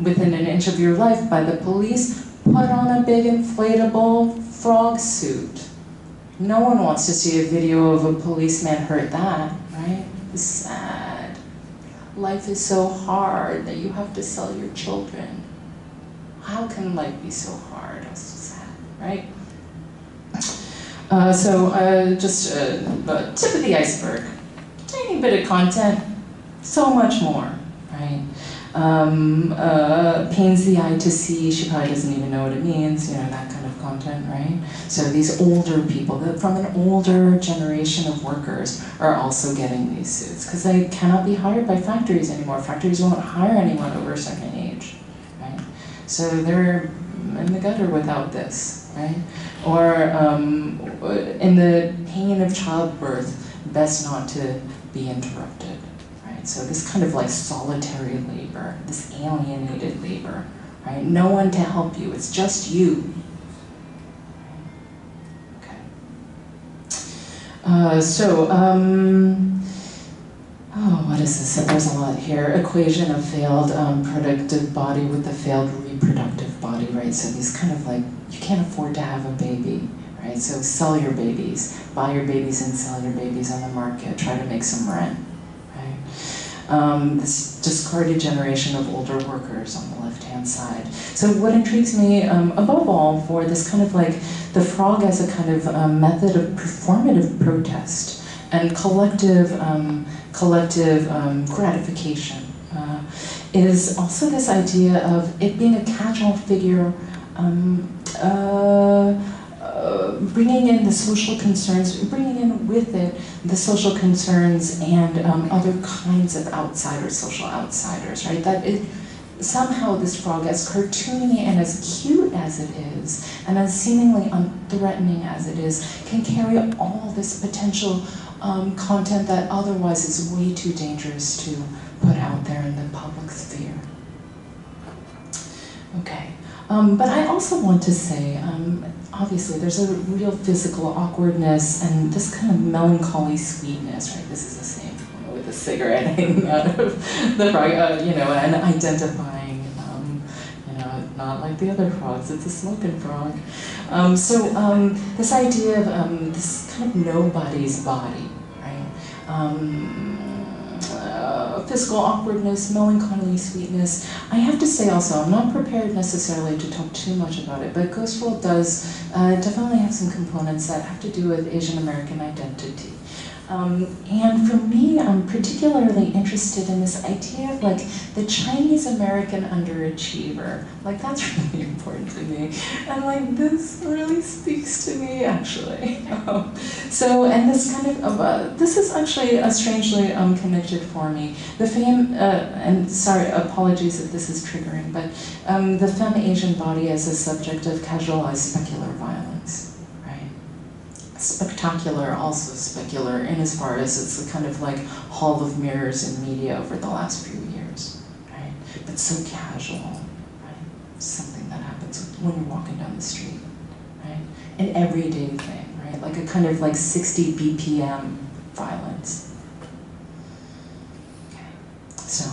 within an inch of your life by the police, put on a big inflatable frog suit. No one wants to see a video of a policeman hurt that, right? It's sad. Life is so hard that you have to sell your children. How can life be so hard? It's so sad, right? Just the tip of the iceberg. Tiny bit of content, so much more, right? Pains the eye to see, she probably doesn't even know what it means, you know, that kind of content, right? So these older people, from an older generation of workers, are also getting these suits, because they cannot be hired by factories anymore. Factories won't hire anyone over a certain age, right? So they're in the gutter without this, right? Or in the pain of childbirth, best not to be interrupted. So this kind of like solitary labor, this alienated labor, right? No one to help you, it's just you. Okay. What is this? There's a lot here. Equation of failed productive body with a failed reproductive body, right? So these kind of like, you can't afford to have a baby, right? So sell your babies, buy your babies and sell your babies on the market, try to make some rent. This discarded generation of older workers on the left-hand side. So what intrigues me above all for this kind of like the frog as a kind of method of performative protest and collective gratification is also this idea of it being a catch-all figure, bringing in the social concerns, bringing in with it the social concerns and other kinds of outsiders, social outsiders, right? That it, somehow this frog, as cartoony and as cute as it is, and as seemingly unthreatening as it is, can carry all this potential content that otherwise is way too dangerous to put out there in the public sphere. Okay. But I also want to say, obviously there's a real physical awkwardness and this kind of melancholy sweetness, right? This is the same with the cigarette hanging out of the frog, you know, and identifying, you know, not like the other frogs, it's a smoking frog. This idea of this kind of nobody's body, physical awkwardness, melancholy, sweetness. I have to say also, I'm not prepared necessarily to talk too much about it, but Ghost World does definitely have some components that have to do with Asian American identity. And for me, I'm particularly interested in this idea of like the Chinese American underachiever. Like that's really important to me. And like this really speaks to me actually. And this kind of, this is actually strangely connected for me. The and sorry, apologies if this is triggering, but the femme Asian body as a subject of casualized specular violence. Spectacular, also specular, in as far as it's a kind of like hall of mirrors in media over the last few years, right? But so casual, right? Something that happens when you're walking down the street, right? An everyday thing, right? Like a kind of like 60 BPM violence. Okay, so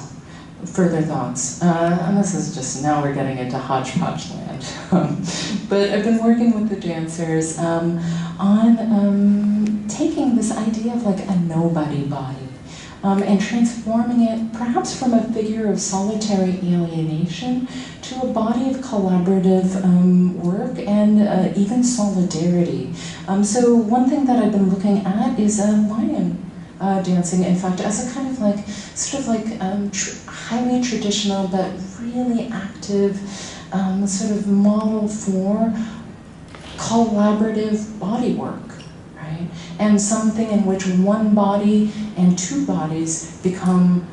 further thoughts, and this is just, now we're getting into hodgepodge land. But I've been working with the dancers on taking this idea of like a nobody body and transforming it perhaps from a figure of solitary alienation to a body of collaborative work and even solidarity. So one thing that I've been looking at is lion dancing, in fact, as a kind of like, sort of like highly traditional but really active sort of model for collaborative body work, right? And something in which one body and two bodies become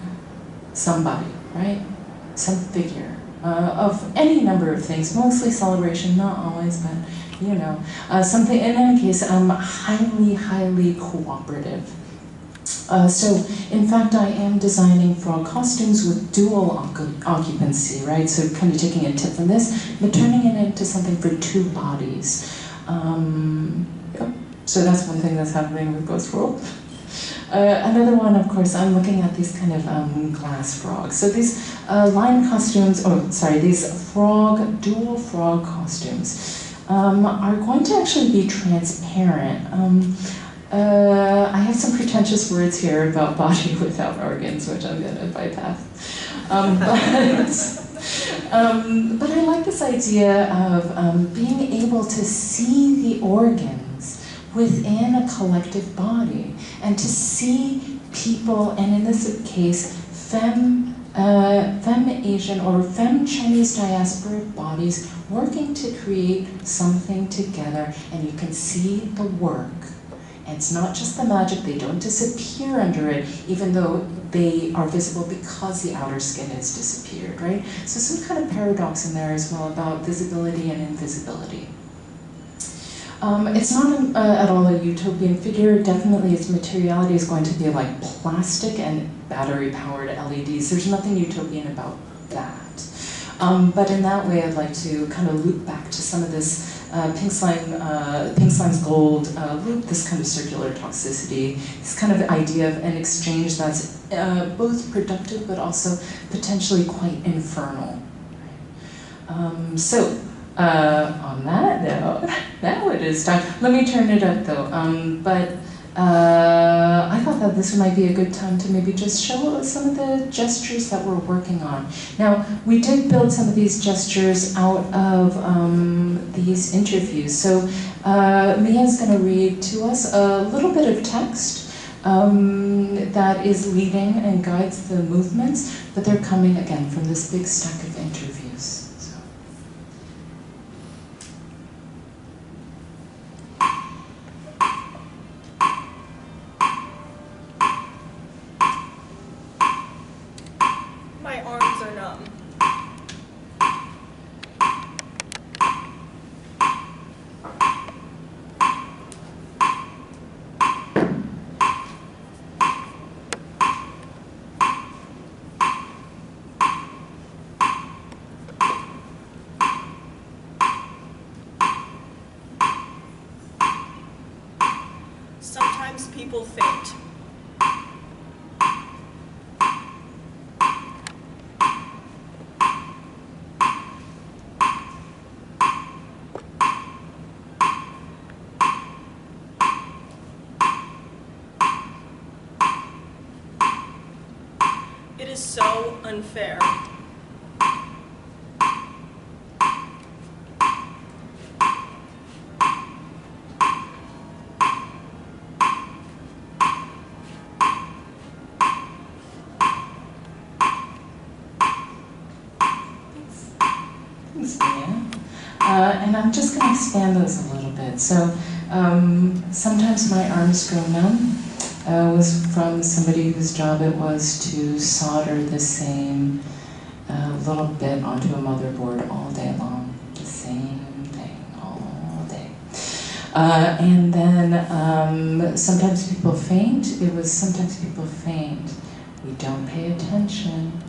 somebody, right? Some figure of any number of things, mostly celebration, not always, but you know, something, in any case, highly, highly cooperative. So, in fact, I am designing frog costumes with dual occupancy, right? So kind of taking a tip from this, but turning it into something for two bodies. Yep. So that's one thing that's happening with Ghost World. Another one, of course, I'm looking at these kind of glass frogs. So these lion costumes, these dual frog costumes are going to actually be transparent. I have some pretentious words here about body without organs, which I'm going to bypass. But I like this idea of being able to see the organs within a collective body, and to see people, and in this case, femme Asian or femme Chinese diaspora bodies working to create something together, and you can see the work. And it's not just the magic, they don't disappear under it, even though they are visible because the outer skin has disappeared, right? So some kind of paradox in there as well about visibility and invisibility. It's not at all a utopian figure. Definitely its materiality is going to be like plastic and battery-powered LEDs. There's nothing utopian about that. But in that way, I'd like to kind of loop back to some of this Pink Slime's gold loop, this kind of circular toxicity, this kind of idea of an exchange that's both productive but also potentially quite infernal. On that note, now it is time. Let me turn it up though. I thought that this might be a good time to maybe just show some of the gestures that we're working on. Now, we did build some of these gestures out of these interviews. So Mia's going to read to us a little bit of text that is leading and guides the movements, but they're coming again from this big stack of interviews. My arms are numb. Sometimes people faint. is so unfair. Thanks, Mia. And I'm just going to expand those a little bit. So sometimes my arms go numb. Was from somebody whose job it was to solder the same little bit onto a motherboard all day long. The same thing all day. And then sometimes people faint. It was sometimes people faint. We don't pay attention.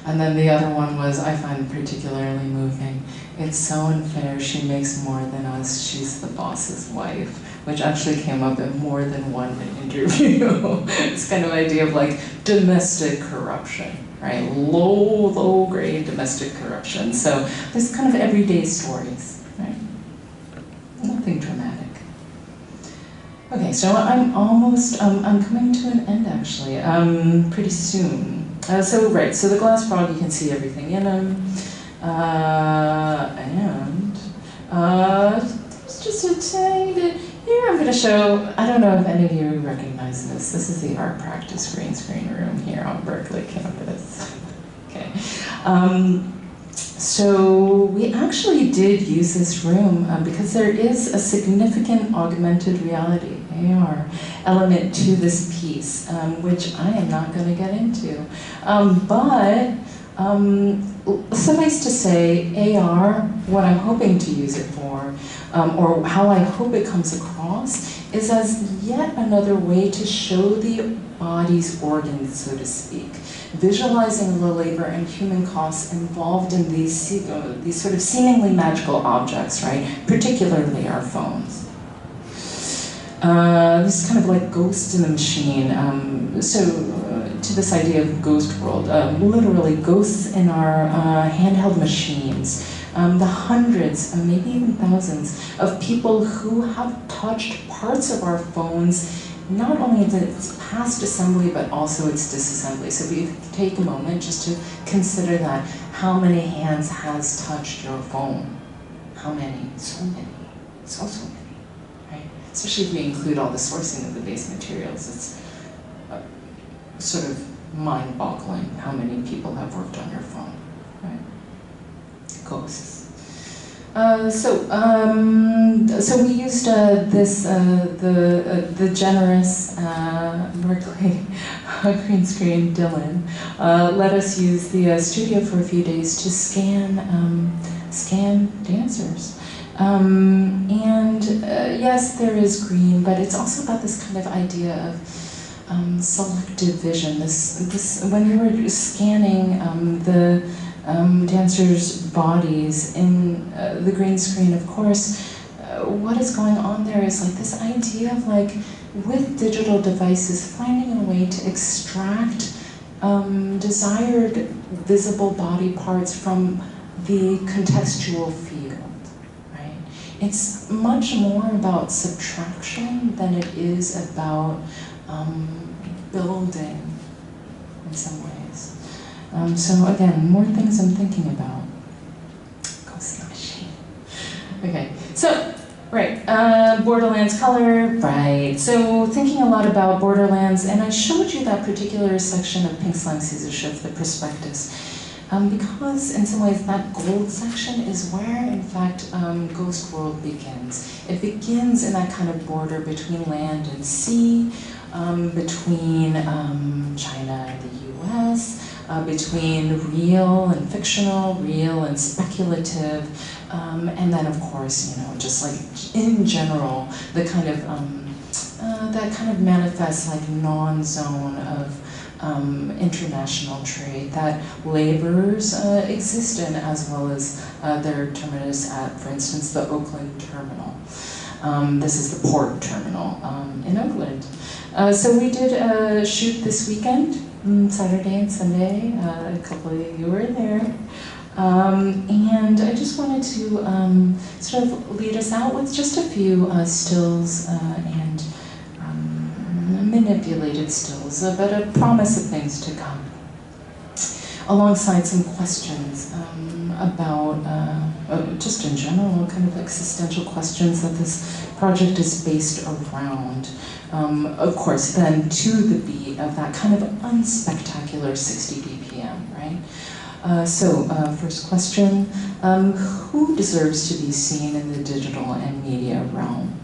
And then the other one was, I find particularly moving. It's so unfair, she makes more than us, she's the boss's wife, which actually came up in more than one interview. This kind of idea of like domestic corruption, right? Low grade domestic corruption. So there's kind of everyday stories, right? Nothing dramatic. Okay, so I'm almost, I'm coming to an end actually, pretty soon. So the glass frog, you can see everything in them. And there's just a tiny bit, here I'm gonna show, I don't know if any of you recognize this. This is the art practice green screen room here on Berkeley campus. Okay. So we actually did use this room because there is a significant augmented reality, AR, element to this piece, which I am not going to get into. But suffice to say, AR, what I'm hoping to use it for, or how I hope it comes across, is as yet another way to show the body's organs, so to speak, visualizing the labor and human costs involved in these sort of seemingly magical objects, right? Particularly our phones. This is kind of like ghost in the machine. To this idea of ghost world, literally ghosts in our handheld machines. The hundreds, maybe even thousands, of people who have touched parts of our phones, not only its past assembly, but also its disassembly. So if you take a moment just to consider that, how many hands has touched your phone? How many? So many. So many, right? Especially if we include all the sourcing of the base materials. It's sort of mind-boggling how many people have worked on your phone, right? Ghosts. So we used the generous Berkeley green screen Dylan let us use the studio for a few days to scan dancers. Yes, there is green, but it's also about this kind of idea of selective vision. This when we were scanning the dancers' bodies in the green screen, of course, what is going on there is like this idea of like, with digital devices, finding a way to extract desired visible body parts from the contextual field, right? It's much more about subtraction than it is about building in some ways. So again, more things I'm thinking about. Ghost in the machine. Okay, so, right, Borderlands color, right. So thinking a lot about Borderlands, and I showed you that particular section of Pink Slime Caesar Shift, the prospectus, because in some ways that gold section is where, in fact, Ghost World begins. It begins in that kind of border between land and sea, between China and the US, between real and fictional, real and speculative, and then of course, you know, just like in general, the kind of that kind of manifests like non-zone of international trade that laborers exist in, as well as their terminus at, for instance, the Oakland terminal. This is the port terminal in Oakland. So we did a shoot this weekend, Saturday and Sunday. A couple of you were there. And I just wanted to sort of lead us out with just a few stills and manipulated stills, but a promise of things to come. Alongside some questions about, just in general, kind of existential questions that this project is based around. Of course, then to the beat of that kind of unspectacular 60 BPM, right? First question, who deserves to be seen in the digital and media realm?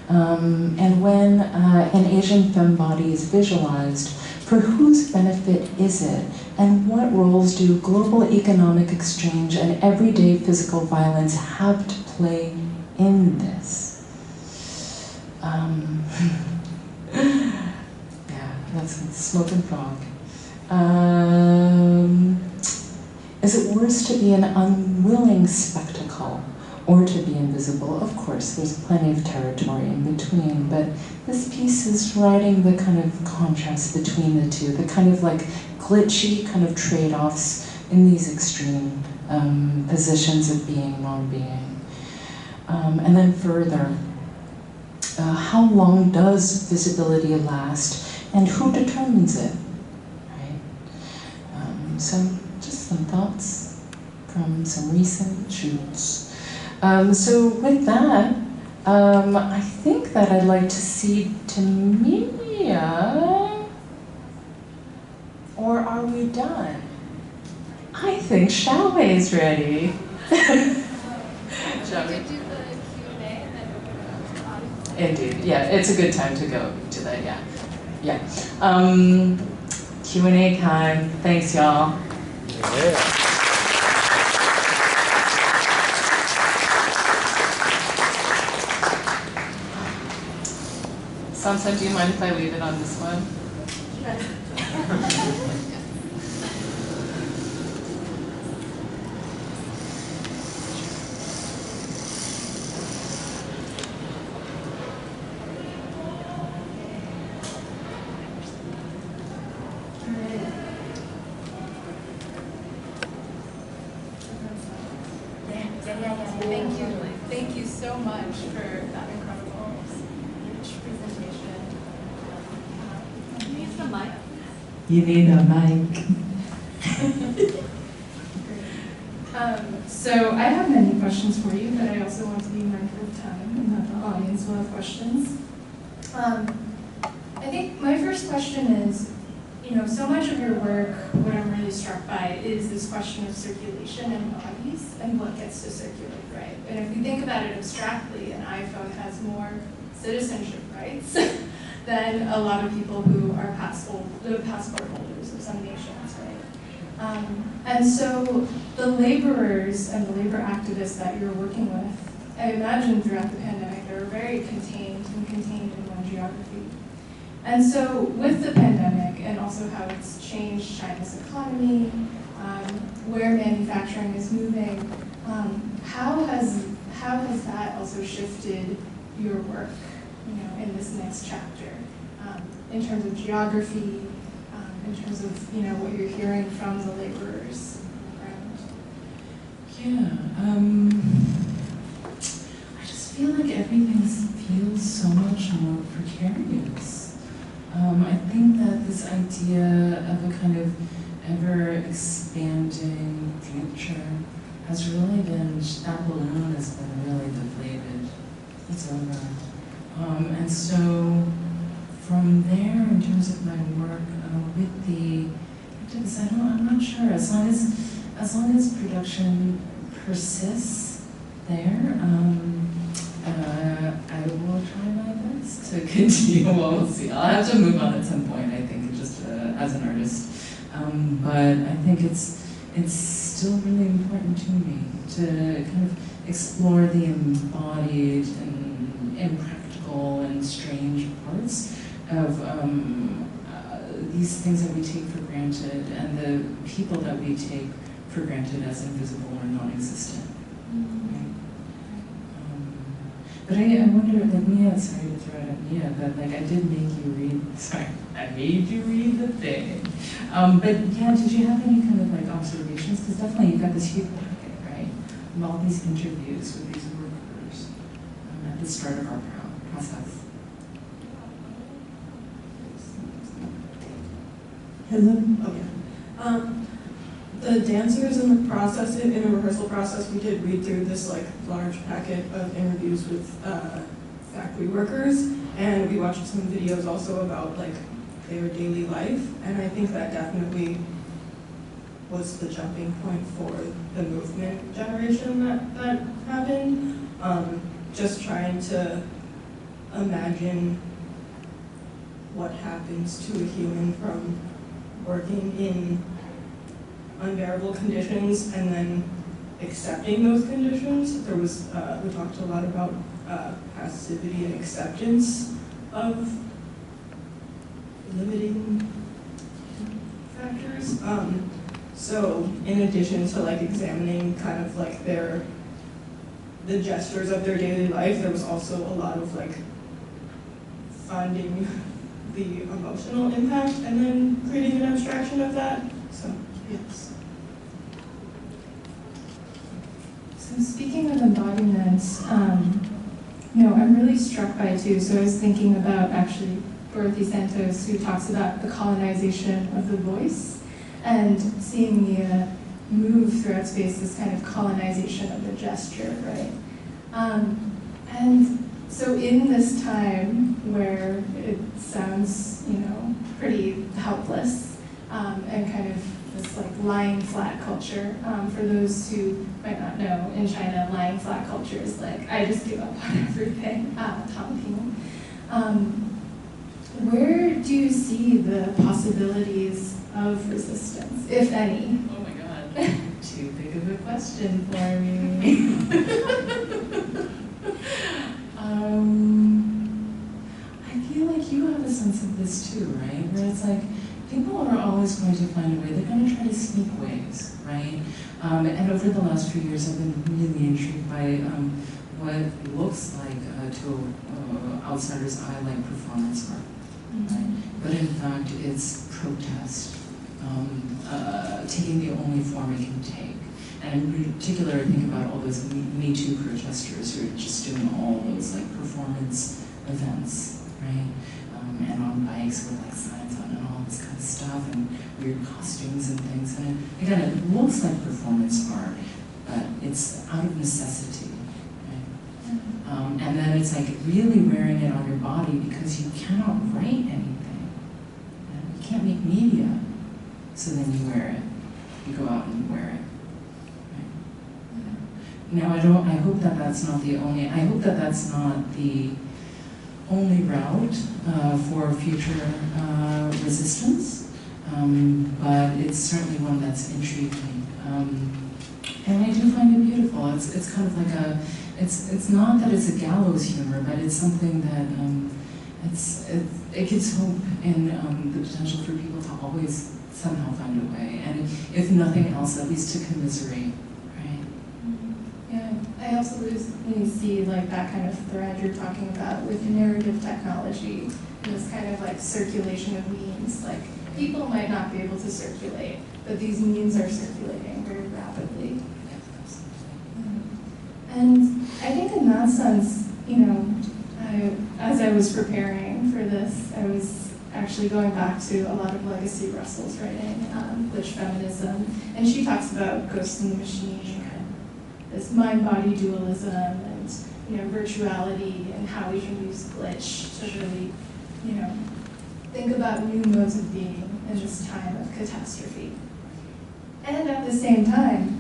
And when an Asian femme body is visualized, for whose benefit is it? And what roles do global economic exchange and everyday physical violence have to play in this? Yeah, that's smoke and frog. Is it worse to be an unwilling spectacle or to be invisible? Of course, there's plenty of territory in between, but this piece is writing the kind of contrast between the two, the kind of like glitchy kind of trade-offs in these extreme positions of being, non-being. And then further, how long does visibility last, and who determines it, right? So just some thoughts from some recent shoots. So with that, I think that I'd like to cede to Mia, or are we done? I think Xiaowei is ready. Shall we? Indeed, yeah, it's a good time to go to that, yeah. Yeah. Q&A time, thanks y'all. Yeah. Samson, do you mind if I leave it on this one? Thank you so much for that incredible presentation. Use the mic. You need a mic. So I have many questions for you, but I also want to be mindful of time and that the audience will have questions. I think my first question is, so much of your work, what I'm really struck by is this question of circulation and bodies and what gets to circulate, right? And if we think about it abstractly, an iPhone has more citizenship rights than a lot of people who are passport holders of some nations, right? And so the laborers and the labor activists that you're working with, I imagine throughout the pandemic, they were very contained in one geography. And so with the pandemic and also how it's changed China's economy, where manufacturing is moving, how has that also shifted your work, in this next chapter, in terms of geography, in terms of what you're hearing from the laborers around? Yeah, I just feel like everything feels so much more precarious. I think that this idea of a kind of ever-expanding future has really been, that balloon has been really deflated. It's over. And so from there, in terms of my work with the activists, I'm not sure. As long as production persists there, I will try my best to continue. Well, we'll see. I'll have to move on at some point, I think, just as an artist. But I think it's still really important to me to kind of explore the embodied and impractical and strange parts of these things that we take for granted and the people that we take for granted as invisible or non-existent. But I wonder, like Mia, sorry to throw it at Mia, but like I did make you read, I made you read the thing. But yeah, did you have any kind of like observations? Because definitely you've got this huge packet, right? Of all these interviews with these workers at the start of our process. Hello. Oh yeah. The dancers in the process, in the rehearsal process, we did read through this like large packet of interviews with factory workers, and we watched some videos also about like their daily life, and I think that definitely was the jumping point for the movement generation that happened. Just trying to imagine what happens to a human from working in unbearable conditions and then accepting those conditions. There was, we talked a lot about passivity and acceptance of limiting factors. So in addition to like examining kind of like the gestures of their daily life, there was also a lot of like finding the emotional impact and then creating an abstraction of that. So yes. So speaking of embodiments, I'm really struck by too. So I was thinking about actually Dorothy Santos, who talks about the colonization of the voice, and seeing Mia move throughout space, this kind of colonization of the gesture, right? And so in this time where it sounds, pretty helpless, and kind of this like lying flat culture, for those who might not know, in China, lying flat culture is like, I just give up on everything, where do you see the possibilities of resistance, if any? Oh my God, too big of a question for me. I feel like you have a sense of this too, right? Where it's like, people are always going to find a way, they're going to try to sneak ways, right? And over the last few years, I've been really intrigued by what looks like, to outsider's eye, like performance art. Right? But in fact, it's protest, taking the only form it can take. And in particular, I think about all those Me Too protesters who are just doing all those like performance events, right? And on bikes with like signs on and all this kind of stuff, and weird costumes and things. And again, it looks like performance art, but it's out of necessity. And then it's like really wearing it on your body because you cannot write anything. You can't make media. So then you wear it. You go out and you wear it. Right? Now I hope that that's not the only, I hope that that's not the only route for future resistance. But it's certainly one that's intriguing. And I do find it beautiful. It's kind of like it's not that it's a gallows humor, but it's something that it gives hope in the potential for people to always somehow find a way, and if nothing else, at least to commiserate, right? Yeah, I also really see like that kind of thread you're talking about with narrative technology, and this kind of like circulation of memes. Like people might not be able to circulate, but these memes are circulating very rapidly. And I think in that sense, as I was preparing for this, I was actually going back to a lot of Legacy Russell's writing, glitch feminism, and she talks about ghosts in the machine, and this mind-body dualism, and virtuality, and how we can use glitch to really, think about new modes of being in this time of catastrophe. And at the same time,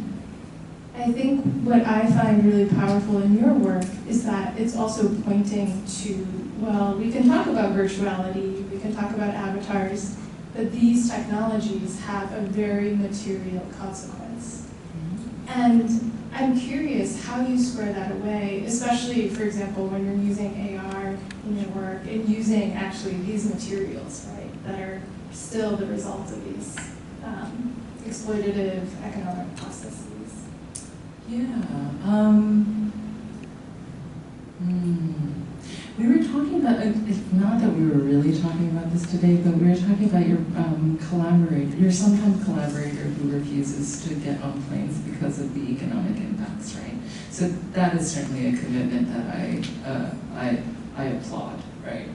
I think what I find really powerful in your work is that it's also pointing to, well, we can talk about virtuality, we can talk about avatars, but these technologies have a very material consequence. And I'm curious how you square that away, especially, for example, when you're using AR in your work and using actually these materials, right, that are still the result of these exploitative economic processes. Yeah. We were talking about, not that we were really talking about this today, but we were talking about your collaborator, your sometime collaborator who refuses to get on planes because of the economic impacts, right? So that is certainly a commitment that I applaud, right?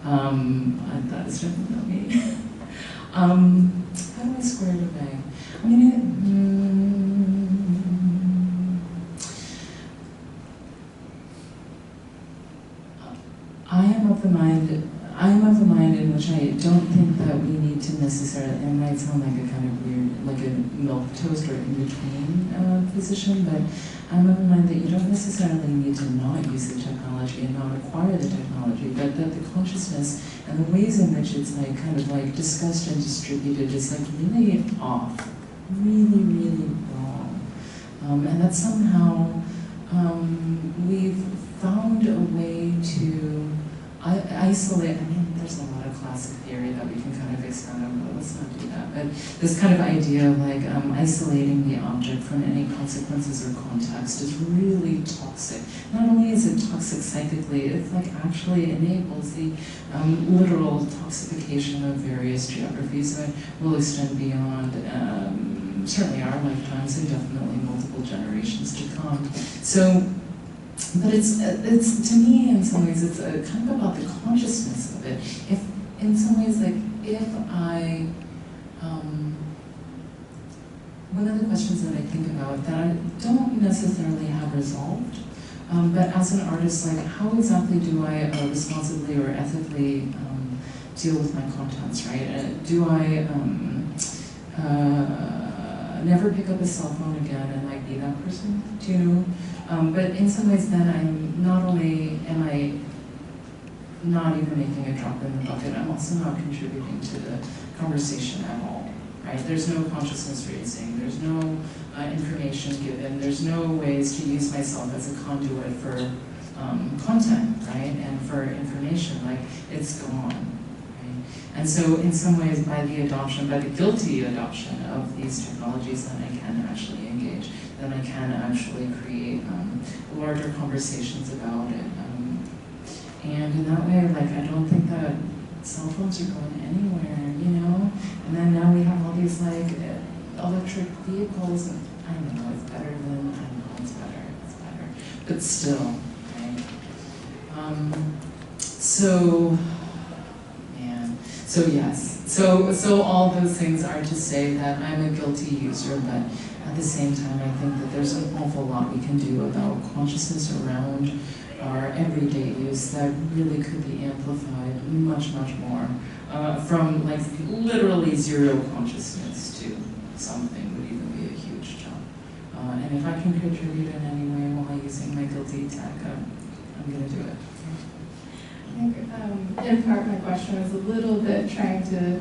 That is certainly not me. How do I square it away? I mean, I am of the mind in which I don't think that we need to necessarily, and it might sound like a kind of weird, like a milquetoast or in-between position, but I'm of the mind that you don't necessarily need to not use the technology and not acquire the technology, but that the consciousness and the ways in which it's like kind of like discussed and distributed is like really off, really, really wrong. And that somehow we've found a way to isolate. I mean, there's a lot of classic theory that we can kind of expand on, but let's not do that. But this kind of idea of like isolating the object from any consequences or context is really toxic. Not only is it toxic psychically, it's like actually enables the literal toxification of various geographies that will extend beyond certainly our lifetimes and definitely multiple generations to come. So. But it's to me, in some ways, it's kind of about the consciousness of it. If, in some ways, like, if I, one of the questions that I think about that I don't necessarily have resolved, but as an artist, like, how exactly do I responsibly or ethically deal with my contents, right? Do I never pick up a cell phone again and, like, be that person? Do you know? But in some ways then I'm not only am I not even making a drop in the bucket, I'm also not contributing to the conversation at all, right? There's no consciousness raising, there's no information given, there's no ways to use myself as a conduit for content, right? And for information, like it's gone, right? And so in some ways by the adoption, by the guilty adoption of these technologies, then I can actually engage. Then I can actually create larger conversations about it. And in that way, like, I don't think that cell phones are going anywhere, you know? And then now we have all these, like, electric vehicles, and I know it's better than, I know it's better. But still, right? So yes. So all those things are to say that I'm a guilty user, but at the same time, I think that there's an awful lot we can do about consciousness around our everyday use that really could be amplified much, much more. From like literally zero consciousness to something would even be a huge jump. And if I can contribute in any way while using my guilty tech, I'm going to do it. I think in part my question was a little bit trying to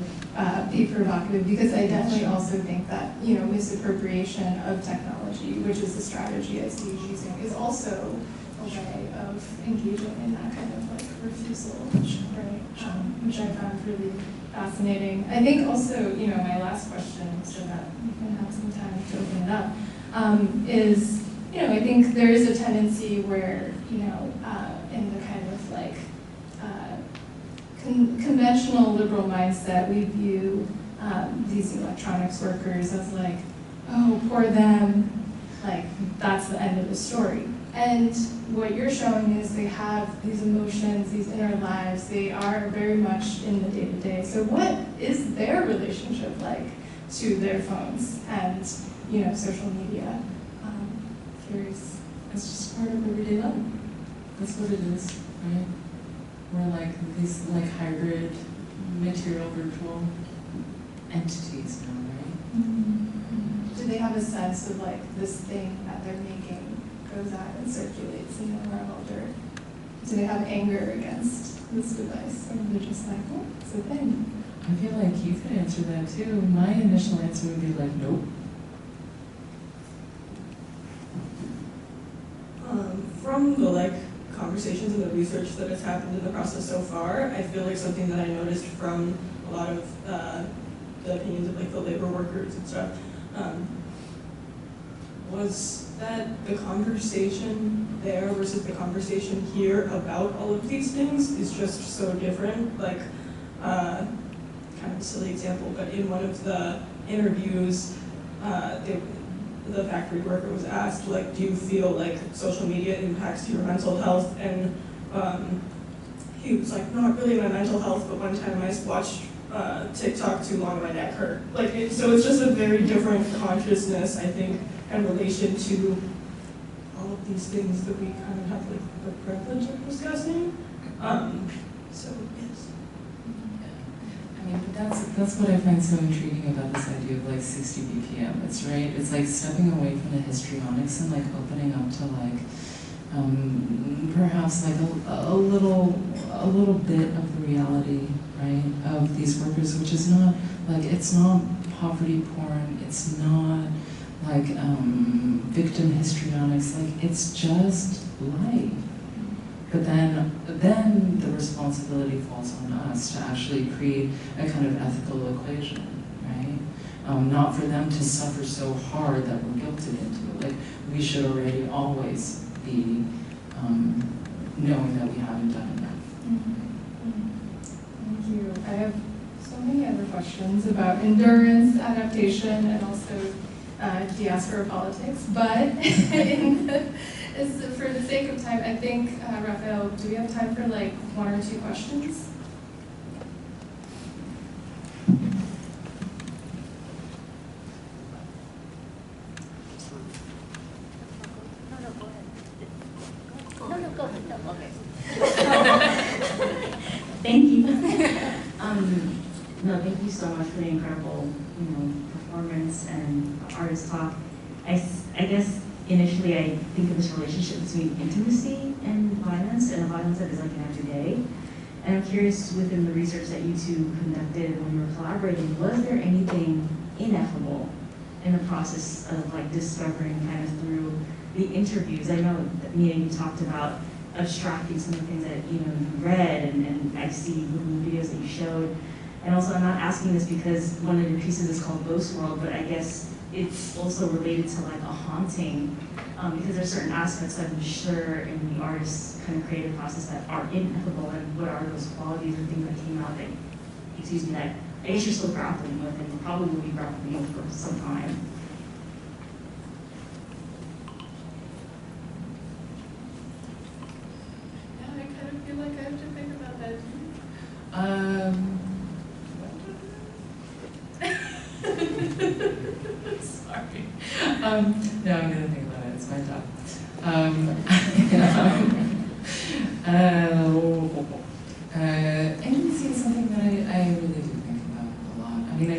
be provocative, because I definitely also think that, you know, misappropriation of technology, which is the strategy as he's using, is also a way of engaging in that kind of like refusal, right? Which I found really fascinating. I think also, you know, my last question, so that we can have some time to open it up, is, you know, I think there is a tendency where, you know, in the kind of like conventional liberal mindset, we view these electronics workers as like, oh, poor them, like that's the end of the story. And what you're showing is they have these emotions, these inner lives, they are very much in the day-to-day. So what is their relationship like to their phones and, you know, social media? Curious. It's just part of everyday life. That's what it is, right? We're like these like hybrid material virtual entities now, right? Mm-hmm. Do they have a sense of like this thing that they're making goes out and circulates in the world, or do they have anger against this device, or they're just like, oh, it's a thing? I feel like you could answer that too. My initial answer would be like, nope. From the like conversations and the research that has happened in the process so far, I feel like something that I noticed from a lot of the opinions of like the labor workers and stuff was that the conversation there versus the conversation here about all of these things is just so different. Like, kind of a silly example, but in one of the interviews, the factory worker was asked, like, do you feel like social media impacts your mental health? And he was like, not really my mental health, but one time I watched TikTok too long, my neck hurt. So it's just a very different consciousness, I think, in relation to all of these things that we kind of have like the privilege of discussing. So yes. I mean, but that's what I find so intriguing about this idea of like 60 BPM. It's right. It's like stepping away from the histrionics and like opening up to like perhaps like a little bit of the reality, right, of these workers, which is not like, it's not poverty porn. It's not like victim histrionics. Like, it's just life. But then the responsibility falls on us to actually create a kind of ethical equation, right? Not for them to suffer so hard that we're guilted into it. Like, we should already always be knowing that we haven't done enough. Thank you. I have so many other questions about endurance, adaptation, and also diaspora politics, but for the sake of time, I think, Raphael, do we have time for like 1 or 2 questions? Thank you. No, thank you so much for the incredible, performance and artist talk. I guess initially I think of this relationship between intimacy and violence the violence that is like an everyday. And I'm curious, within the research that you two conducted when you were collaborating, was there anything ineffable in the process of like discovering kind of through the interviews? I know that Mia, you talked about abstracting some of the things that you read, and I see in the videos that you showed. And also, I'm not asking this because one of your pieces is called Ghost World, but I guess it's also related to like a haunting, because there's certain aspects I'm sure in the artist's kind of creative process that are ineffable, and what are those qualities or things that came out that, that I guess you're still grappling with and probably will be grappling with for some time. Yeah, I kind of feel like I have to think about that. Sorry. No, I'm gonna think about it. It's my job. Intimacy is something that I really do think about a lot. I mean,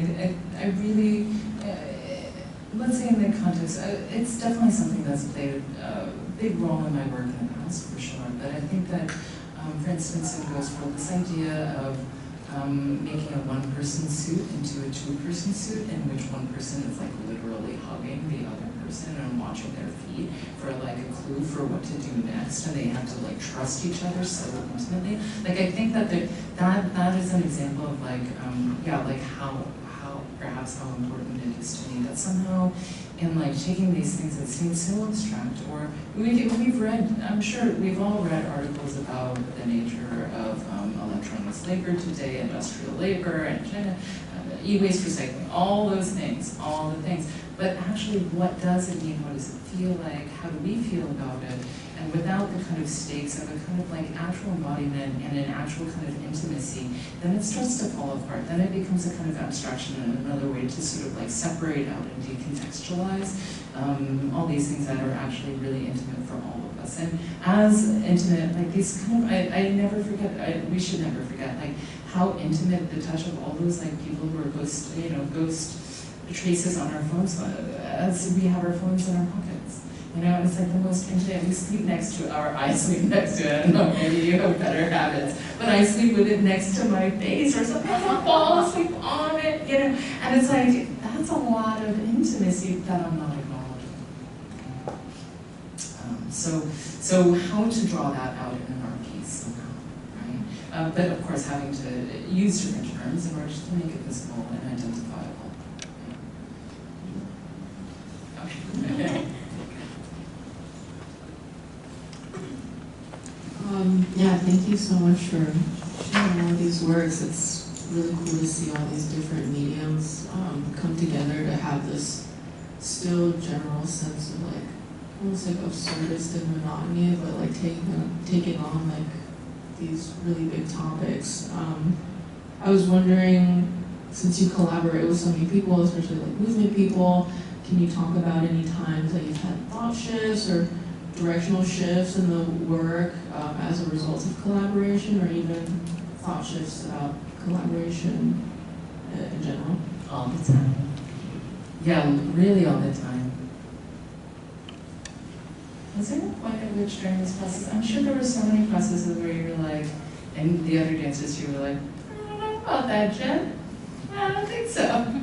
I really, let's say in the context, it's definitely something that's played a big role in my work in the past, for sure. But I think that, for instance, in Ghost World, this idea of making a one-person suit into a two-person suit, in which one person is like literally hugging the other person and watching their feet for like a clue for what to do next, and they have to like trust each other so intimately. Like, I think that that is an example of like like how perhaps how important it is to me that somehow in like taking these things that seem so abstract, or we've read, I'm sure we've all read articles about the nature of electronics labor today, industrial labor, and China, e-waste recycling, all those things, all the things. But actually, what does it mean? What does it feel like? How do we feel about it? And without the kind of stakes of a kind of like actual embodiment and an actual kind of intimacy, then it starts to fall apart. Then it becomes a kind of abstraction and another way to sort of like separate out and decontextualize all these things that are actually really intimate for all of us. And as intimate, like these kind of, I never forget, we should never forget, like how intimate the touch of all those like people who are ghost traces on our phones, as we have our phones in our pockets. It's like the most intimate. We sleep next to I sleep next to it. I don't know, maybe you have better habits. But I sleep with it next to my face or something. I fall asleep on it, And it's like, that's a lot of intimacy that I'm not acknowledging. So how to draw that out in an art piece somehow, right? But of course, having to use different terms in order to make it visible and identifiable. Okay. Yeah, thank you so much for sharing all of these works. It's really cool to see all these different mediums come together to have this still general sense of like, almost like absurdist and monotony, but like taking on like these really big topics. I was wondering, since you collaborate with so many people, especially like movement people, can you talk about any times that you've had thought shifts or directional shifts in the work as a result of collaboration, or even thought shifts about collaboration in general? All the time. Yeah, really all the time. Was there a point at which during this process, I'm sure there were so many processes where you were like, and the other dancers, you were like, I don't know about that, Jen. I don't think so.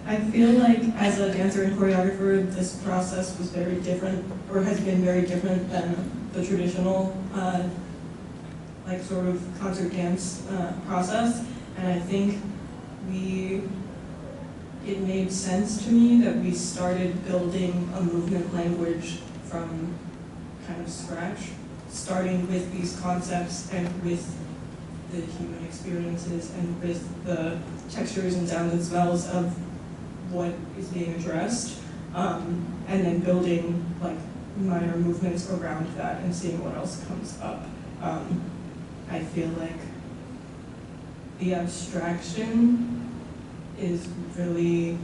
I feel like as a dancer and choreographer, this process was very different, or has been very different than the traditional, like sort of concert dance process. And I think it made sense to me that we started building a movement language from kind of scratch, starting with these concepts and with the human experiences and with the textures and sounds and smells of what is being addressed, and then building like minor movements around that and seeing what else comes up. I feel like the abstraction is really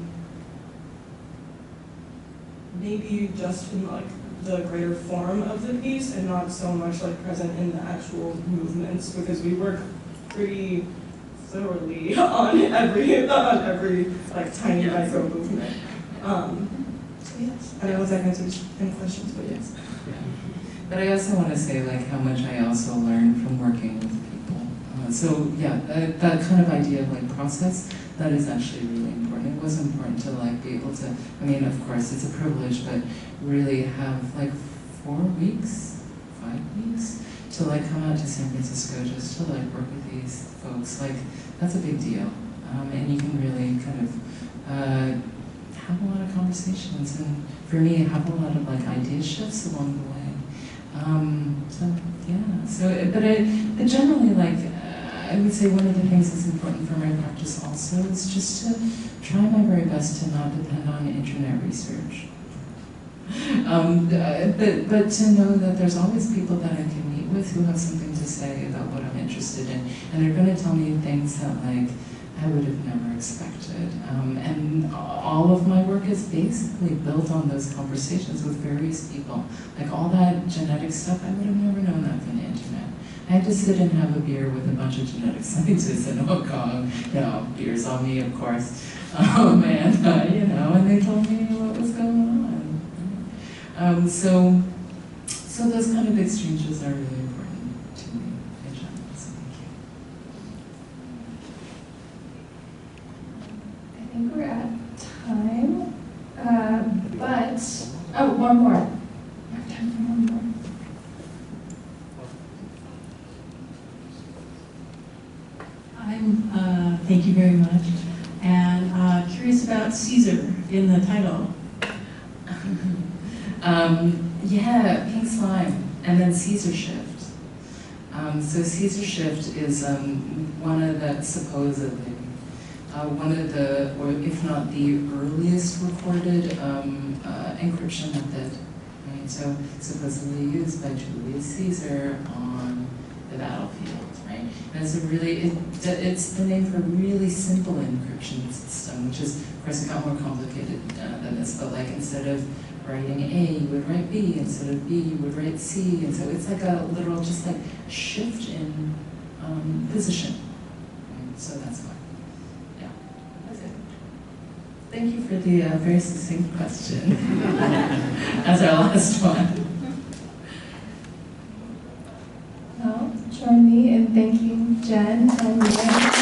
maybe just in like the greater form of the piece and not so much like present in the actual movements, because we work pretty thoroughly on every like tiny micro movement. So yes, I don't know if that answers any questions, but yes. Yeah. But I also want to say like how much I also learned from working with people. So yeah, that kind of idea of like process, that is actually really important. It was important to like be able to, I mean, of course it's a privilege, but really have like 4 weeks, 5 weeks to like come out to San Francisco just to like work with these folks. Like that's a big deal. And you can really kind of have a lot of conversations, and for me, have a lot of like idea shifts along the way. So yeah, but generally, like I would say one of the things that's important for my practice also is just to try my very best to not depend on internet research. But to know that there's always people that I can meet with who have something to say about what I'm interested in, and they're going to tell me things that like I would have never expected. And all of my work is basically built on those conversations with various people. Like all that genetic stuff, I would have never known that from the internet. I had to sit and have a beer with a bunch of genetic scientists in Hong Kong. You know, beers on me, of course. And they told me what was going on. So those kind of exchanges are really important to me in general. So thank you. I think we're at time, one more. We have time for one more. Thank you very much. And curious about Caesar in the title. Yeah, pink slime, and then Caesar shift. So Caesar shift is one of the, supposedly, one of the, or if not the earliest recorded encryption method, right? So supposedly used by Julius Caesar on the battlefield, right? And it's a really, it's the name for a really simple encryption system, which is, of course, it got more complicated than this, but like instead of writing A, you would write B, instead of B, you would write C, and so it's like a literal, just like shift in position. Right? So that's why. Yeah, that's it. Thank you for the very succinct question as our last one. Well, join me in thanking Jen and Mia.